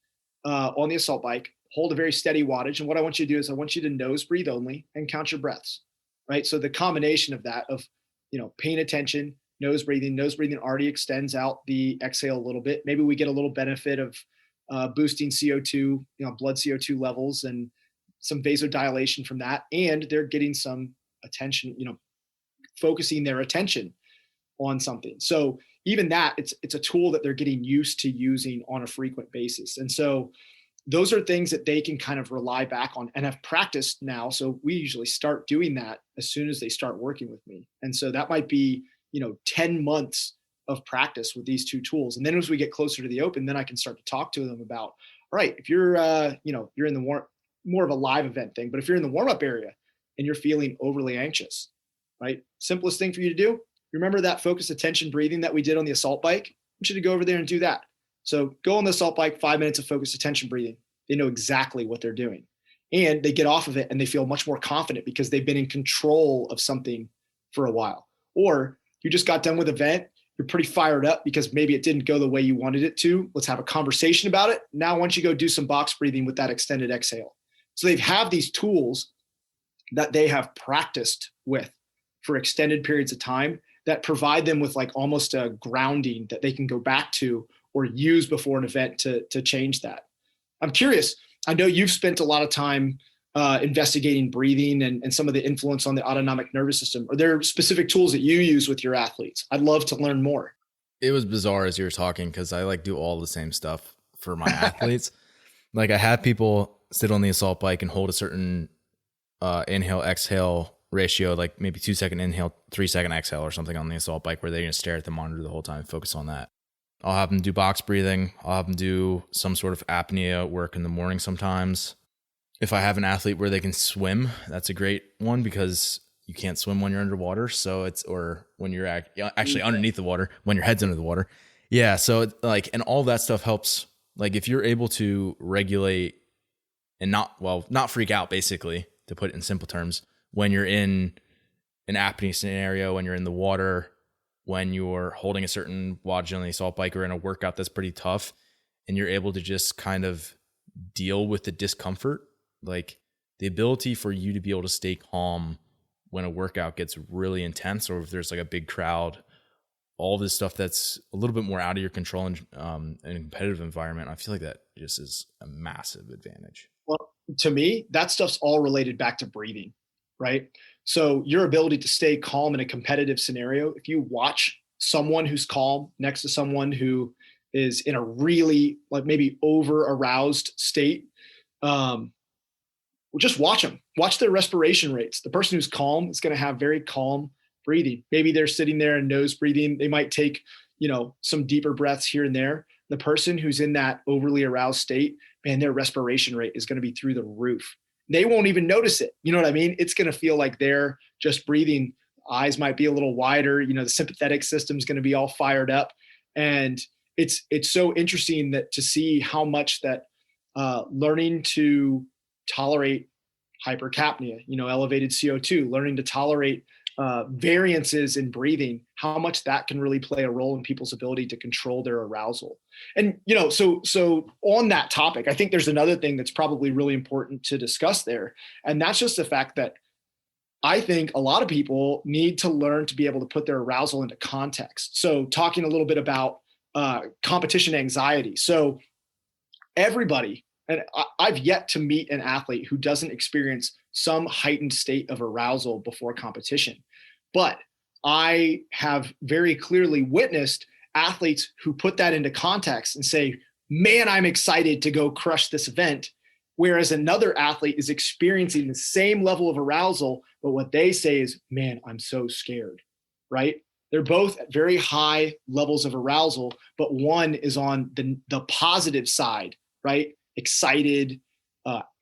on the assault bike, hold a very steady wattage. And what I want you to do is I want you to nose breathe only and count your breaths, right? So the combination of that, of, paying attention, nose breathing already extends out the exhale a little bit. Maybe we get a little benefit of boosting CO2, blood CO2 levels and some vasodilation from that. And they're getting some attention, focusing their attention on something. So even that, it's a tool that they're getting used to using on a frequent basis. And so those are things that they can kind of rely back on and have practiced now. So we usually start doing that as soon as they start working with me. And so that might be, 10 months of practice with these two tools. And then as we get closer to the open, then I can start to talk to them about, all right, if you're, you're in the more of a live event thing, but if you're in the warm-up area and you're feeling overly anxious, right? Simplest thing for you to do, remember that focused attention breathing that we did on the assault bike? I want you to go over there and do that. So go on the assault bike, 5 minutes of focused attention breathing. They know exactly what they're doing. And they get off of it and they feel much more confident because they've been in control of something for a while. Or you just got done with an event, you're pretty fired up because maybe it didn't go the way you wanted it to. Let's have a conversation about it. Now, why don't you go do some box breathing with that extended exhale? So they have these tools that they have practiced with for extended periods of time that provide them with like almost a grounding that they can go back to or use before an event to change that. I'm curious. I know you've spent a lot of time investigating breathing and some of the influence on the autonomic nervous system. Are there specific tools that you use with your athletes? I'd love to learn more. It was bizarre as you were talking because I like do all the same stuff for my athletes. Like I have people sit on the assault bike and hold a certain inhale, exhale ratio, like maybe 2 second inhale, 3 second exhale or something on the assault bike where they're going to stare at the monitor the whole time and focus on that. I'll have them do box breathing. I'll have them do some sort of apnea work in the morning sometimes. If I have an athlete where they can swim, that's a great one because you can't swim when you're underwater. So or when you're actually underneath the water, when your head's under the water. Yeah. So and all that stuff helps. Like if you're able to regulate and not freak out, basically, to put it in simple terms, when you're in an apnea scenario, when you're in the water, when you're holding a certain watch on the assault bike or in a workout that's pretty tough, and you're able to just kind of deal with the discomfort, like the ability for you to be able to stay calm when a workout gets really intense, or if there's like a big crowd, all this stuff that's a little bit more out of your control in a competitive environment, I feel like that just is a massive advantage. Well, to me, that stuff's all related back to breathing, right? So your ability to stay calm in a competitive scenario, if you watch someone who's calm next to someone who is in a really like maybe over aroused state, just watch them, watch their respiration rates. The person who's calm is going to have very calm breathing. Maybe they're sitting there and nose breathing. They might take, some deeper breaths here and there. The person who's in that overly aroused state, man, their respiration rate is going to be through the roof. They won't even notice it. You know what I mean? It's going to feel like they're just breathing. Eyes might be a little wider. The sympathetic system is going to be all fired up. And it's so interesting that to see how much that learning to tolerate hypercapnia, elevated CO2, learning to tolerate variances in breathing, how much that can really play a role in people's ability to control their arousal. And, so on that topic, I think there's another thing that's probably really important to discuss there. And that's just the fact that I think a lot of people need to learn to be able to put their arousal into context. So talking a little bit about competition anxiety. So everybody, and I've yet to meet an athlete who doesn't experience some heightened state of arousal before competition. But I have very clearly witnessed athletes who put that into context and say, man, I'm excited to go crush this event. Whereas another athlete is experiencing the same level of arousal, but what they say is, man, I'm so scared, right? They're both at very high levels of arousal, but one is on the positive side, right? Excited,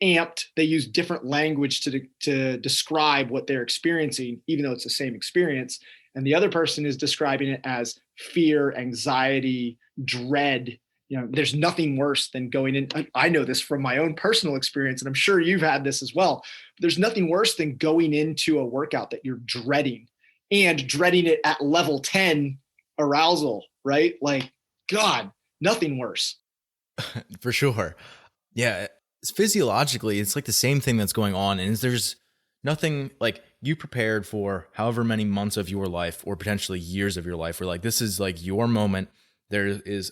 amped. They use different language to describe what they're experiencing, even though it's the same experience. And the other person is describing it as fear, anxiety, dread. There's nothing worse than going in. I know this from my own personal experience, and I'm sure you've had this as well. There's nothing worse than going into a workout that you're dreading and dreading it at level 10 arousal, right? Like, God, nothing worse. For sure. Yeah. Physiologically, it's like the same thing that's going on. And there's nothing like you prepared for however many months of your life or potentially years of your life where like, this is like your moment. There's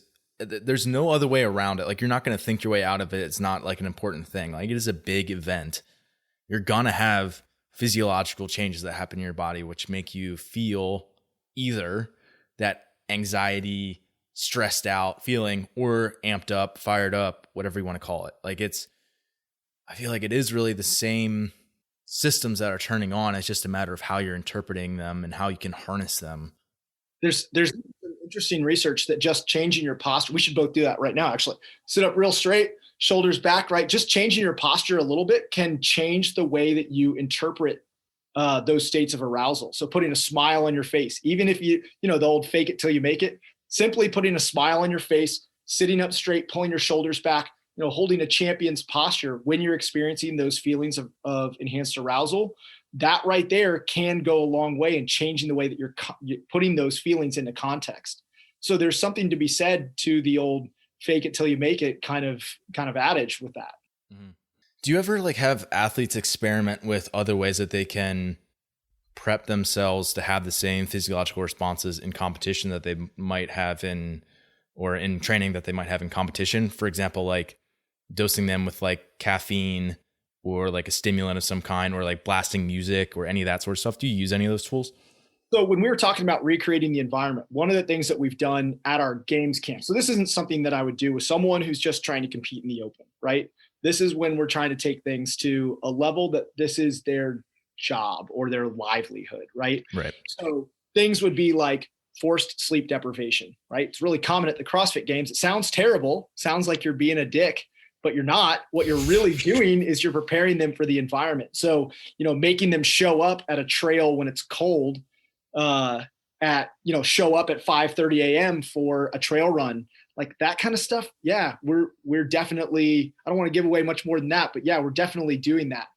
no other way around it. Like you're not going to think your way out of it. It's not like an important thing. Like it is a big event. You're going to have physiological changes that happen in your body, which make you feel either that anxiety, stressed out feeling or amped up, fired up, whatever you want to call it. Like I feel like it is really the same systems that are turning on. It's just a matter of how you're interpreting them and how you can harness them There's some interesting research that just changing your posture, we should both do that right now, actually. Sit up real straight, shoulders back, right? Just changing your posture a little bit can change the way that you interpret those states of arousal. So putting a smile on your face, even if the old fake it till you make it, simply putting a smile on your face, sitting up straight, pulling your shoulders back, holding a champion's posture when you're experiencing those feelings of enhanced arousal, that right there can go a long way in changing the way that you're putting those feelings into context. So there's something to be said to the old fake it till you make it kind of adage with that. Mm-hmm. Do you ever have athletes experiment with other ways that they can prep themselves to have the same physiological responses in competition that they might have in training that they might have in competition? For example, dosing them with caffeine or a stimulant of some kind, or blasting music or any of that sort of stuff. Do you use any of those tools? So when we were talking about recreating the environment, one of the things that we've done at our games camp, so this isn't something that I would do with someone who's just trying to compete in the open, right? This is when we're trying to take things to a level that this is their job or their livelihood, right? Right. So things would be like forced sleep deprivation, right? It's really common at the CrossFit games. It sounds terrible. Sounds like you're being a dick, but you're not. What you're really doing is you're preparing them for the environment. So, making them show up at a trail when it's cold, show up at 5:30 a.m. for a trail run, that kind of stuff. Yeah, we're definitely, I don't want to give away much more than that, but yeah, we're definitely doing that.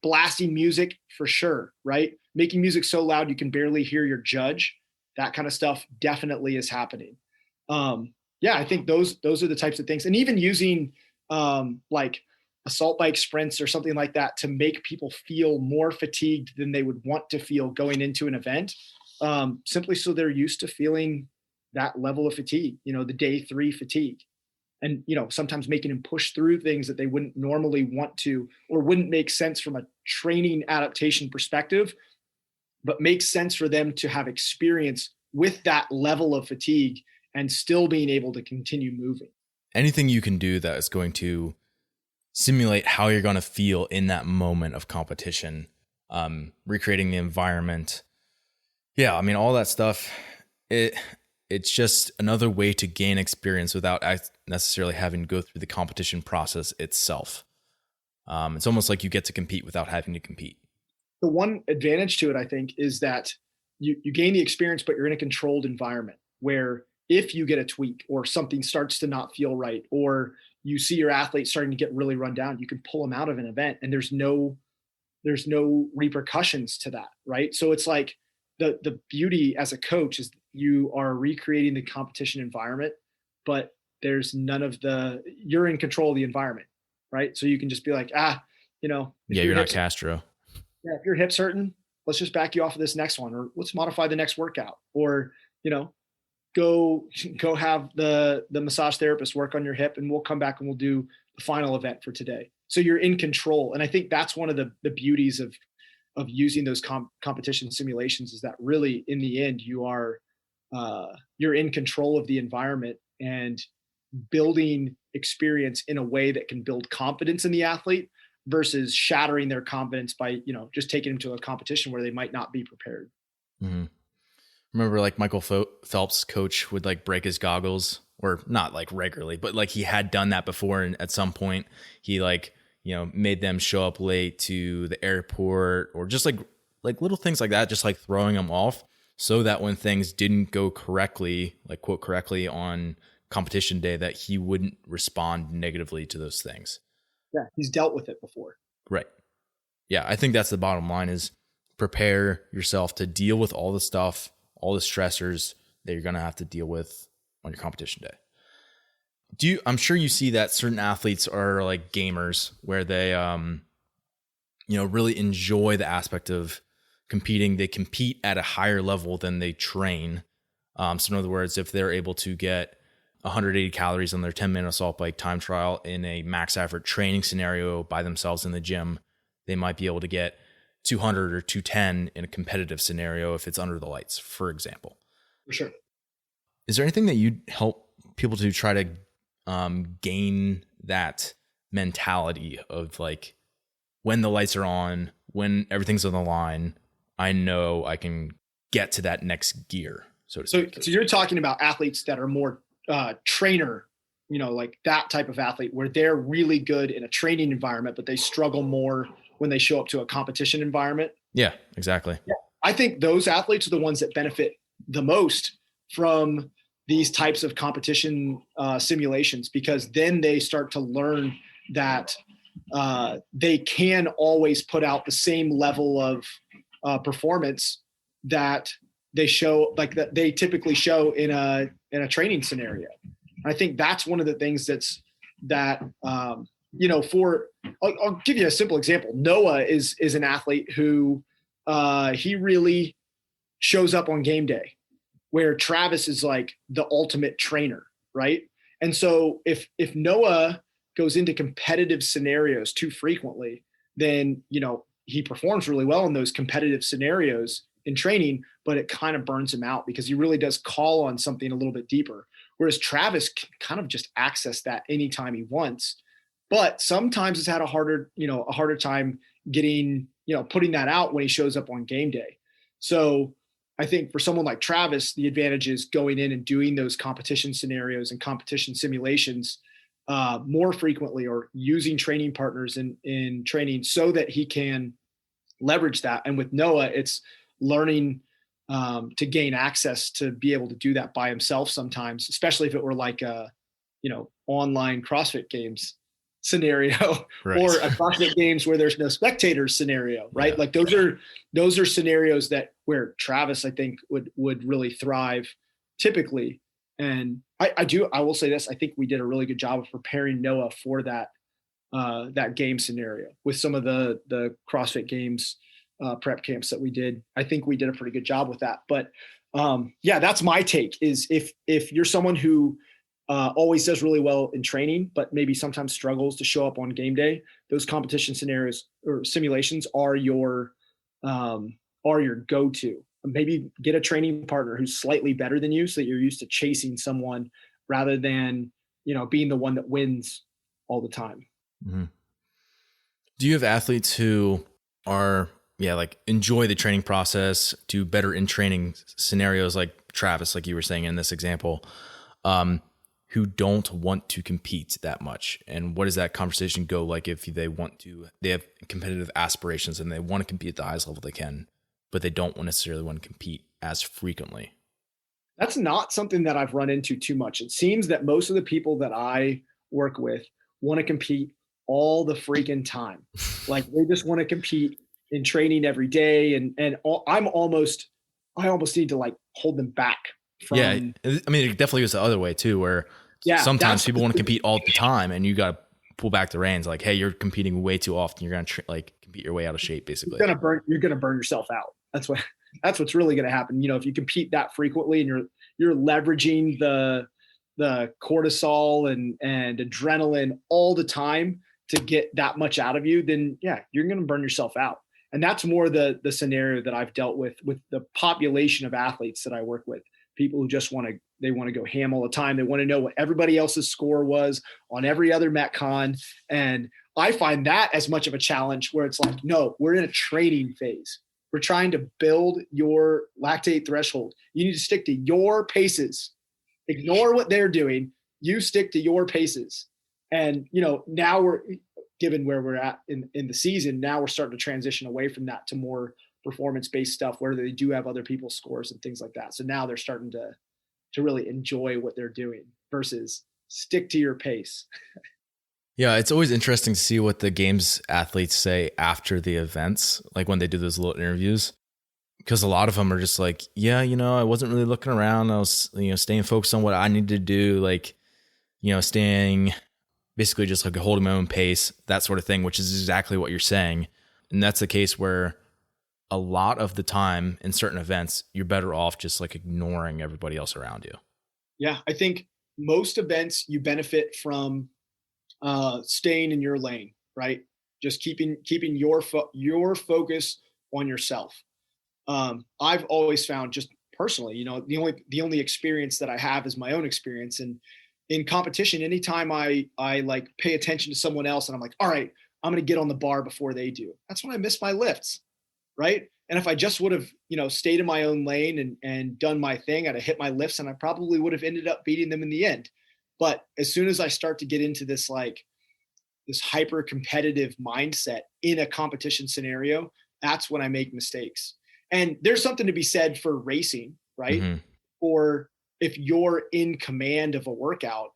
Blasting music for sure, right? Making music so loud you can barely hear your judge. That kind of stuff definitely is happening. Yeah, I think those are the types of things. And even using assault bike sprints or something like that to make people feel more fatigued than they would want to feel going into an event, simply so they're used to feeling that level of fatigue, the day 3 fatigue. And, sometimes making them push through things that they wouldn't normally want to, or wouldn't make sense from a training adaptation perspective, but makes sense for them to have experience with that level of fatigue and still being able to continue moving. Anything you can do that is going to simulate how you're going to feel in that moment of competition, recreating the environment. Yeah, I mean, all that stuff, it's just another way to gain experience without necessarily having to go through the competition process itself. It's almost like you get to compete without having to compete. The one advantage to it, I think, is that you gain the experience, but you're in a controlled environment where if you get a tweak or something starts to not feel right, or you see your athlete starting to get really run down, you can pull them out of an event and there's no repercussions to that, right? So it's like the beauty as a coach is you are recreating the competition environment, but there's you're in control of the environment, right? So you can just be like, yeah, you're not Castro. Yeah, if your hip's hurting, let's just back you off of this next one, or let's modify the next workout, or, go have the massage therapist work on your hip and we'll come back and we'll do the final event for today. So you're in control. And I think that's one of the beauties of using those competition simulations, is that really in the end, you're in control of the environment and building experience in a way that can build confidence in the athlete versus shattering their confidence by, just taking them to a competition where they might not be prepared. Mm-hmm. Remember Michael Phelps' coach would break his goggles, or not regularly, but he had done that before. And at some point he made them show up late to the airport, or just little things like that, just throwing them off so that when things didn't go correctly, quote correctly on competition day, that he wouldn't respond negatively to those things. Yeah. He's dealt with it before. Right. Yeah. I think that's the bottom line, is prepare yourself to deal with all the stuff, all the stressors that you're going to have to deal with on your competition day. I'm sure you see that certain athletes are gamers, where they, really enjoy the aspect of competing. They compete at a higher level than they train. So in other words, if they're able to get 180 calories on their 10-minute assault bike time trial in a max effort training scenario by themselves in the gym, they might be able to get 200 or 210 in a competitive scenario if it's under the lights, for example. For sure. Is there anything that you'd help people to try to gain that mentality of when the lights are on, when everything's on the line, I know I can get to that next gear? so to So speak. you're talking about athletes that are more trainer, like that type of athlete where they're really good in a training environment, but they struggle more when they show up to a competition environment. Yeah, exactly. Yeah. I think those athletes are the ones that benefit the most from these types of competition simulations, because then they start to learn that they can always put out the same level of performance that they show, like that they typically show in a training scenario. I think that's one of the things I'll give you a simple example. Noah is an athlete who he really shows up on game day, where Travis is like the ultimate trainer, right? And so if Noah goes into competitive scenarios too frequently, then he performs really well in those competitive scenarios in training, but it kind of burns him out because he really does call on something a little bit deeper. Whereas Travis can kind of just access that anytime he wants, but sometimes it's had a harder time getting, putting that out when he shows up on game day. So I think for someone like Travis, the advantage is going in and doing those competition scenarios and competition simulations more frequently, or using training partners in training so that he can leverage that. And with Noah, it's learning to gain access to be able to do that by himself sometimes, especially if it were like a, online CrossFit Games scenario, right, or a CrossFit Games where there's no spectators scenario, right? Yeah. Like those are scenarios where Travis, I think, would really thrive typically. And I will say this, I think we did a really good job of preparing Noah for that game scenario with some of the CrossFit Games prep camps that we did. I think we did a pretty good job with that. But yeah, that's my take, is if you're someone who always does really well in training, but maybe sometimes struggles to show up on game day, those competition scenarios or simulations are your go-to. Maybe get a training partner who's slightly better than you, so that you're used to chasing someone rather than, being the one that wins all the time. Mm-hmm. Do you have athletes who are, like enjoy the training process, do better in training scenarios like Travis, like you were saying in this example, who don't want to compete that much? And what does that conversation go like if they have competitive aspirations and they want to compete at the highest level they can, but they don't necessarily want to compete as frequently? That's not something that I've run into too much. It seems that most of the people that I work with want to compete all the freaking time. Like they just want to compete in training every day. I almost need to like hold them back from. Yeah. I mean, it definitely goes the other way too, where sometimes people want to compete all the time and you got to pull back the reins. Like, hey, you're competing way too often. You're going to compete your way out of shape, basically. You're going to burn yourself out. That's what's really going to happen. If you compete that frequently and you're leveraging the cortisol and adrenaline all the time to get that much out of you, then you're going to burn yourself out. And that's more the scenario that I've dealt with the population of athletes that I work with. People who just want to go ham all the time. They want to know what everybody else's score was on every other Metcon. And I find that as much of a challenge, where it's like, no, we're in a training phase. We're trying to build your lactate threshold. You need to stick to your paces. Ignore what they're doing. You stick to your paces. And, now we're, given where we're at in the season, now we're starting to transition away from that to more performance-based stuff where they do have other people's scores and things like that. So now they're starting to really enjoy what they're doing versus stick to your pace. Yeah, it's always interesting to see what the games athletes say after the events, like when they do those little interviews, because a lot of them are just like, I wasn't really looking around. I was, staying focused on what I needed to do, like, staying basically just like holding my own pace, that sort of thing, which is exactly what you're saying. And that's the case where a lot of the time in certain events, you're better off just like ignoring everybody else around you. Yeah, I think most events you benefit from staying in your lane, right? Just keeping your focus on yourself. I've always found, just personally, the only experience that I have is my own experience. And in competition, anytime I like pay attention to someone else and I'm like, all right, I'm going to get on the bar before they do, that's when I miss my lifts, right? And if I just would have, stayed in my own lane and done my thing, I'd have hit my lifts and I probably would have ended up beating them in the end. But as soon as I start to get into this, this hyper competitive mindset in a competition scenario, that's when I make mistakes. And there's something to be said for racing, right? Mm-hmm. Or if you're in command of a workout,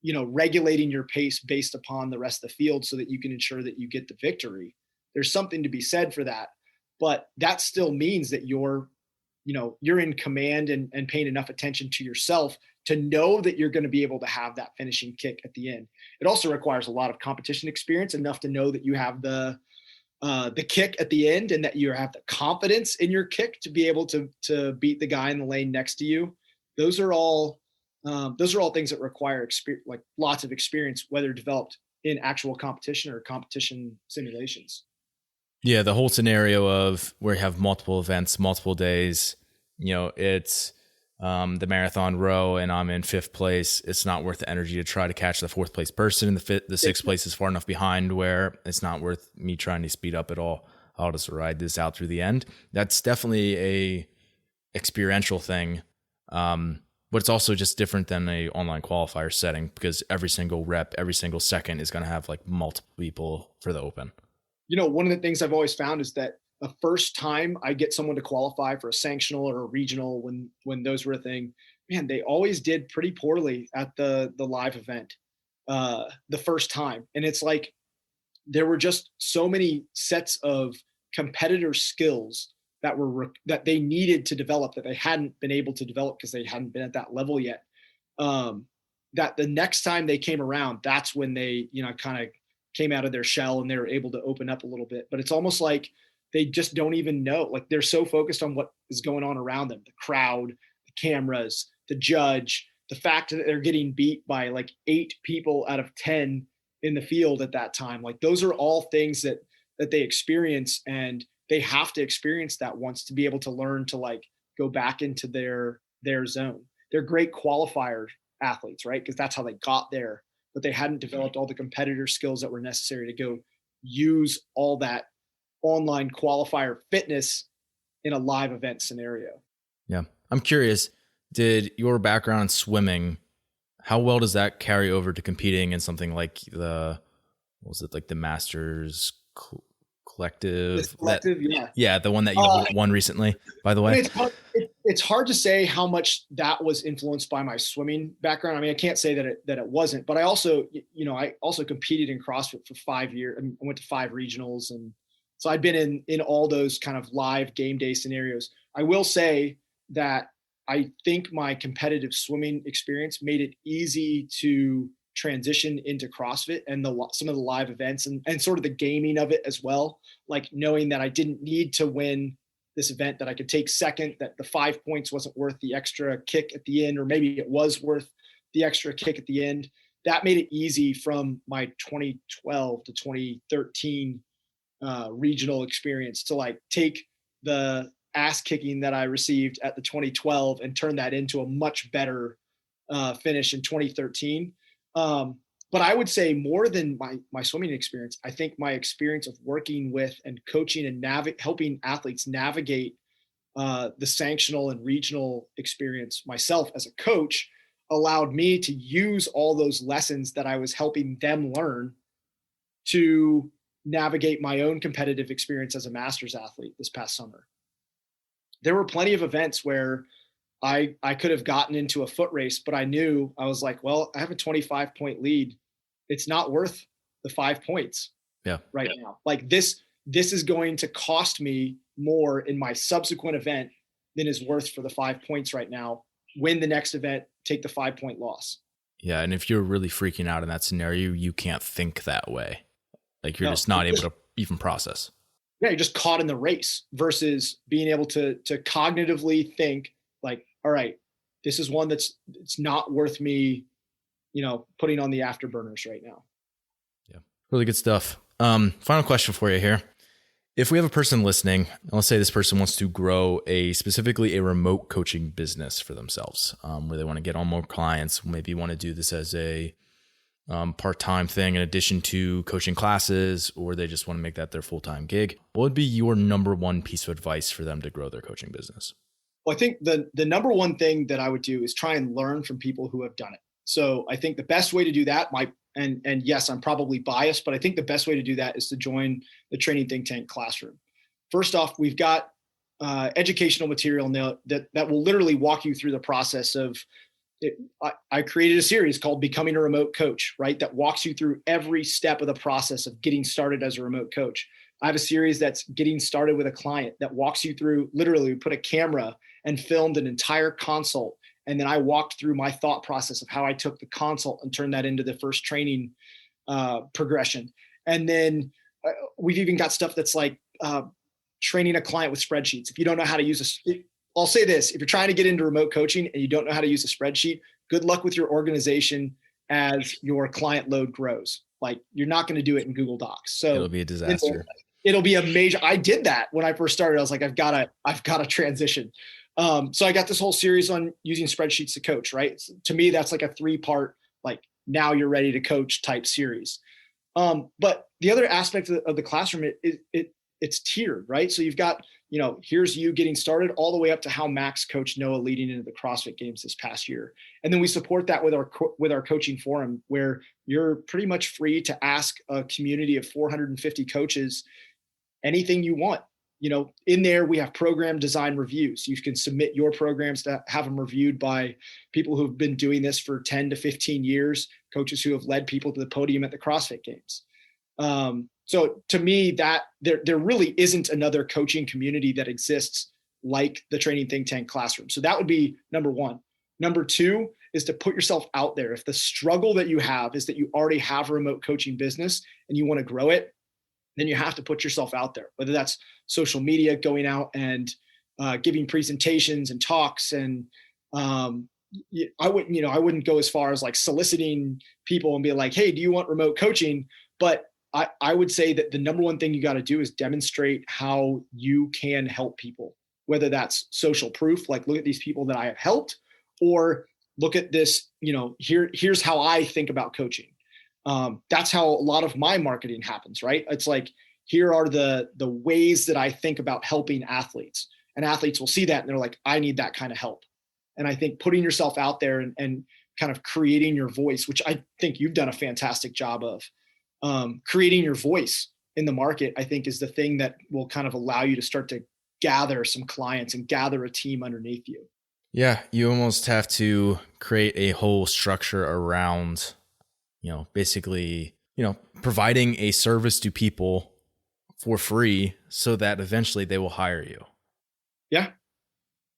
regulating your pace based upon the rest of the field so that you can ensure that you get the victory. There's something to be said for that. But that still means that you're in command and paying enough attention to yourself to know that you're going to be able to have that finishing kick at the end. It also requires a lot of competition experience, enough to know that you have the kick at the end and that you have the confidence in your kick to be able to beat the guy in the lane next to you. Those are all things that require lots of experience, whether developed in actual competition or competition simulations. Yeah, the whole scenario of where you have multiple events, multiple days, it's the marathon row and I'm in 5th place. It's not worth the energy to try to catch the 4th place person. The 6th place is far enough behind where it's not worth me trying to speed up at all. I'll just ride this out through the end. That's definitely a experiential thing. But it's also just different than a online qualifier setting because every single rep, every single second is going to have multiple people for the open. One of the things I've always found is that the first time I get someone to qualify for a sanctional or a regional, when those were a thing, man, they always did pretty poorly at the live event the first time. And it's like there were just so many sets of competitor skills that they needed to develop that they hadn't been able to develop because they hadn't been at that level yet. That the next time they came around, that's when they, kind of came out of their shell and they were able to open up a little bit. But it's almost like they just don't even know. They're so focused on what is going on around them, the crowd, the cameras, the judge, the fact that they're getting beat by 8 people out of 10 in the field at that time. Those are all things that they experience, and they have to experience that once to be able to learn to go back into their zone. They're great qualifier athletes, right? Because that's how they got there, but they hadn't developed all the competitor skills that were necessary to go use all that online qualifier fitness in a live event scenario. Yeah. I'm curious, did your background in swimming, how well does that carry over to competing in something like the Masters Collective? Yeah, the one that you won recently, by the way. It's hard to say how much that was influenced by my swimming background. I mean, I can't say that it wasn't, but I also competed in CrossFit for 5 years. I went to 5 regionals, and so I'd been in all those kind of live game day scenarios. I will say that I think my competitive swimming experience made it easy to transition into CrossFit and some of the live events and sort of the gaming of it as well. Knowing that I didn't need to win this event, that I could take second, that the 5 points wasn't worth the extra kick at the end, or maybe it was worth the extra kick at the end. That made it easy from my 2012 to 2013 regional experience to take the ass kicking that I received at the 2012 and turn that into a much better finish in 2013. But I would say more than my swimming experience, I think my experience of working with and coaching and helping athletes navigate the sanctional and regional experience myself as a coach allowed me to use all those lessons that I was helping them learn to navigate my own competitive experience as a Masters athlete this past summer. There were plenty of events where I could have gotten into a foot race, but I knew I was like, well, I have a 25-point lead. It's not worth the 5 points right now. This is going to cost me more in my subsequent event than is worth for the 5 points right now. Win the next event, take the 5-point loss. Yeah. And if you're really freaking out in that scenario, you can't think that way. You're just not able to even process. Yeah. You're just caught in the race versus being able to cognitively think all right, this is one it's not worth me, putting on the afterburners right now. Yeah. Really good stuff. Final question for you here. If we have a person listening, let's say this person wants to grow specifically a remote coaching business for themselves, where they want to get on more clients, maybe want to do this as a part-time thing in addition to coaching classes, or they just want to make that their full-time gig, what would be your number one piece of advice for them to grow their coaching business? Well, I think the number one thing that I would do is try and learn from people who have done it. So I think the best way to do that and yes, I'm probably biased, but I think the best way to do that is to join the Training Think Tank classroom. First off, we've got educational material now that will literally walk you through the process of it. I created a series called Becoming a Remote Coach, right? That walks you through every step of the process of getting started as a remote coach. I have a series that's getting started with a client that walks you through, literally we put a camera and filmed an entire consult. And then I walked through my thought process of how I took the consult and turned that into the first training progression. And then we've even got stuff that's like training a client with spreadsheets. If you don't know how to use I'll say this, if you're trying to get into remote coaching and you don't know how to use a spreadsheet, good luck with your organization as your client load grows. Like, you're not going to do it in Google Docs. So it'll be a disaster. It'll be a major, I did that when I first started. I was like, I've got to transition. So I got this whole series on using spreadsheets to coach, right? To me, that's like a 3-part, like, now you're ready to coach type series. But the other aspect of the classroom, it's tiered, right? So you've got, here's you getting started all the way up to how Max coached Noah leading into the CrossFit Games this past year. And then we support that with our coaching forum, where you're pretty much free to ask a community of 450 coaches anything you want. In there, we have program design reviews. You can submit your programs to have them reviewed by people who've been doing this for 10 to 15 years, coaches who have led people to the podium at the CrossFit Games. So to me, that there really isn't another coaching community that exists like the Training Think Tank classroom. So that would be number one. Number two is to put yourself out there. If the struggle that you have is that you already have a remote coaching business and you want to grow it, then you have to put yourself out there, whether that's social media, going out and giving presentations and talks. And I wouldn't go as far as like soliciting people and be like, hey, do you want remote coaching? But I would say that the number one thing you got to do is demonstrate how you can help people, whether that's social proof, like look at these people that I have helped, or look at this, here's how I think about coaching. That's how a lot of my marketing happens, right? It's like, here are the ways that I think about helping athletes, and athletes will see that and they're like, I need that kind of help. And I think putting yourself out there and kind of creating your voice, which I think you've done a fantastic job of, creating your voice in the market, I think is the thing that will kind of allow you to start to gather some clients and gather a team underneath you. Yeah. You almost have to create a whole structure around, basically, providing a service to people for free so that eventually they will hire you. Yeah.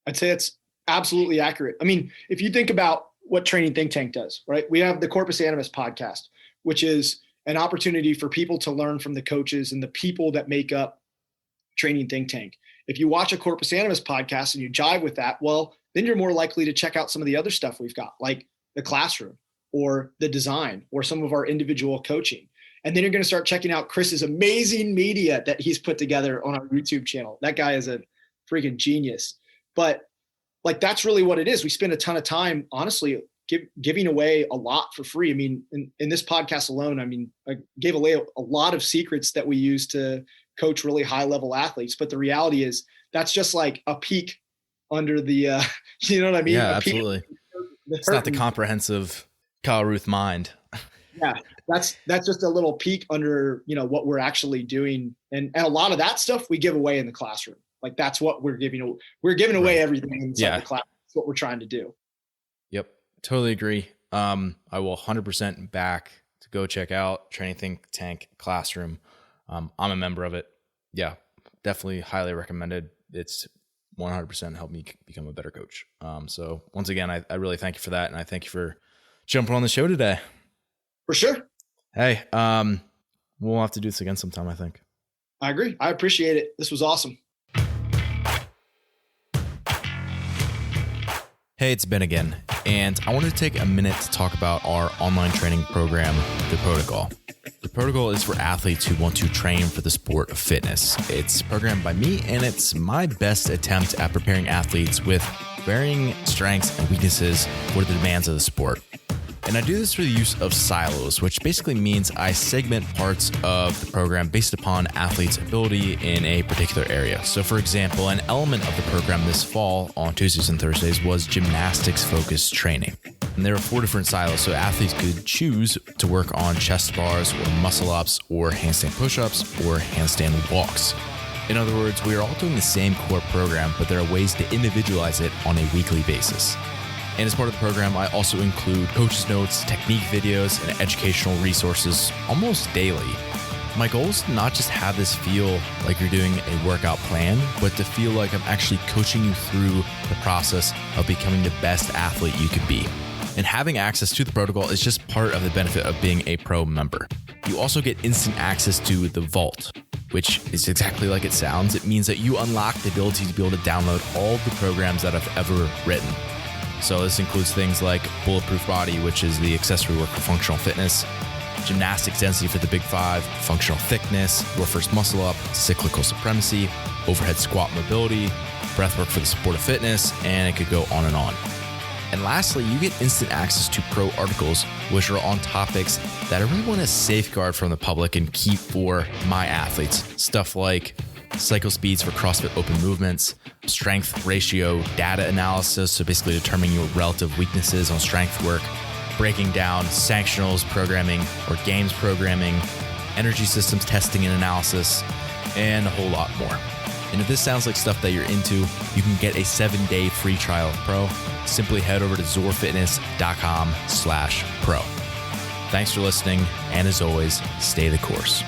I'd say it's absolutely accurate. I mean, if you think about what Training Think Tank does, right? We have the Corpus Animus podcast, which is an opportunity for people to learn from the coaches and the people that make up Training Think Tank. If you watch a Corpus Animus podcast and you jive with that, well, then you're more likely to check out some of the other stuff we've got, like the classroom or the design or some of our individual coaching. And then you're going to start checking out Chris's amazing media that he's put together on our YouTube channel. That guy is a freaking genius. But like, that's really what it is. We spend a ton of time, honestly, giving away a lot for free. I mean, in this podcast alone, I gave away a lot of secrets that we use to coach really high level athletes. But the reality is that's just like a peek under the, you know what I mean? Yeah, absolutely. It's not the comprehensive Kyle Ruth mind. Yeah, that's just a little peek under, what we're actually doing. And a lot of that stuff we give away in the classroom. Like, that's what we're giving away. We're giving away everything inside the class. That's what we're trying to do. Yep. Totally agree. I will 100% back to go check out Training Think Tank classroom. I'm a member of it. Yeah, definitely highly recommended. It's 100% helped me become a better coach. So once again, I really thank you for that. And I thank you for jumping on the show today. For sure. Hey, we'll have to do this again sometime, I think. I agree. I appreciate it. This was awesome. Hey, it's Ben again, and I wanted to take a minute to talk about our online training program, The Protocol. The Protocol is for athletes who want to train for the sport of fitness. It's programmed by me, and it's my best attempt at preparing athletes with varying strengths and weaknesses for the demands of the sport. And I do this through the use of silos, which basically means I segment parts of the program based upon athletes' ability in a particular area. So for example, an element of the program this fall on Tuesdays and Thursdays was gymnastics-focused training. And there are 4 different silos, so athletes could choose to work on chest bars or muscle-ups or handstand push-ups or handstand walks. In other words, we are all doing the same core program, but there are ways to individualize it on a weekly basis. And as part of the program, I also include coaches' notes, technique videos, and educational resources almost daily. My goal is to not just have this feel like you're doing a workout plan, but to feel like I'm actually coaching you through the process of becoming the best athlete you could be. And having access to the protocol is just part of the benefit of being a pro member. You also get instant access to the Vault, which is exactly like it sounds. It means that you unlock the ability to be able to download all the programs that I've ever written. So this includes things like Bulletproof Body, which is the accessory work for functional fitness, gymnastics density for the Big 5, functional thickness, your first muscle up, cyclical supremacy, overhead squat mobility, breathwork for the sport of fitness, and it could go on and on. And lastly, you get instant access to pro articles, which are on topics that I really want to safeguard from the public and keep for my athletes. Stuff like cycle speeds for CrossFit open movements, strength ratio data analysis, so basically determining your relative weaknesses on strength work, breaking down sanctionals programming or games programming, energy systems testing and analysis, and a whole lot more. And if this sounds like stuff that you're into, you can get a 7-day free trial of Pro. Simply head over to zorfitness.com/pro. Thanks for listening, and as always, stay the course.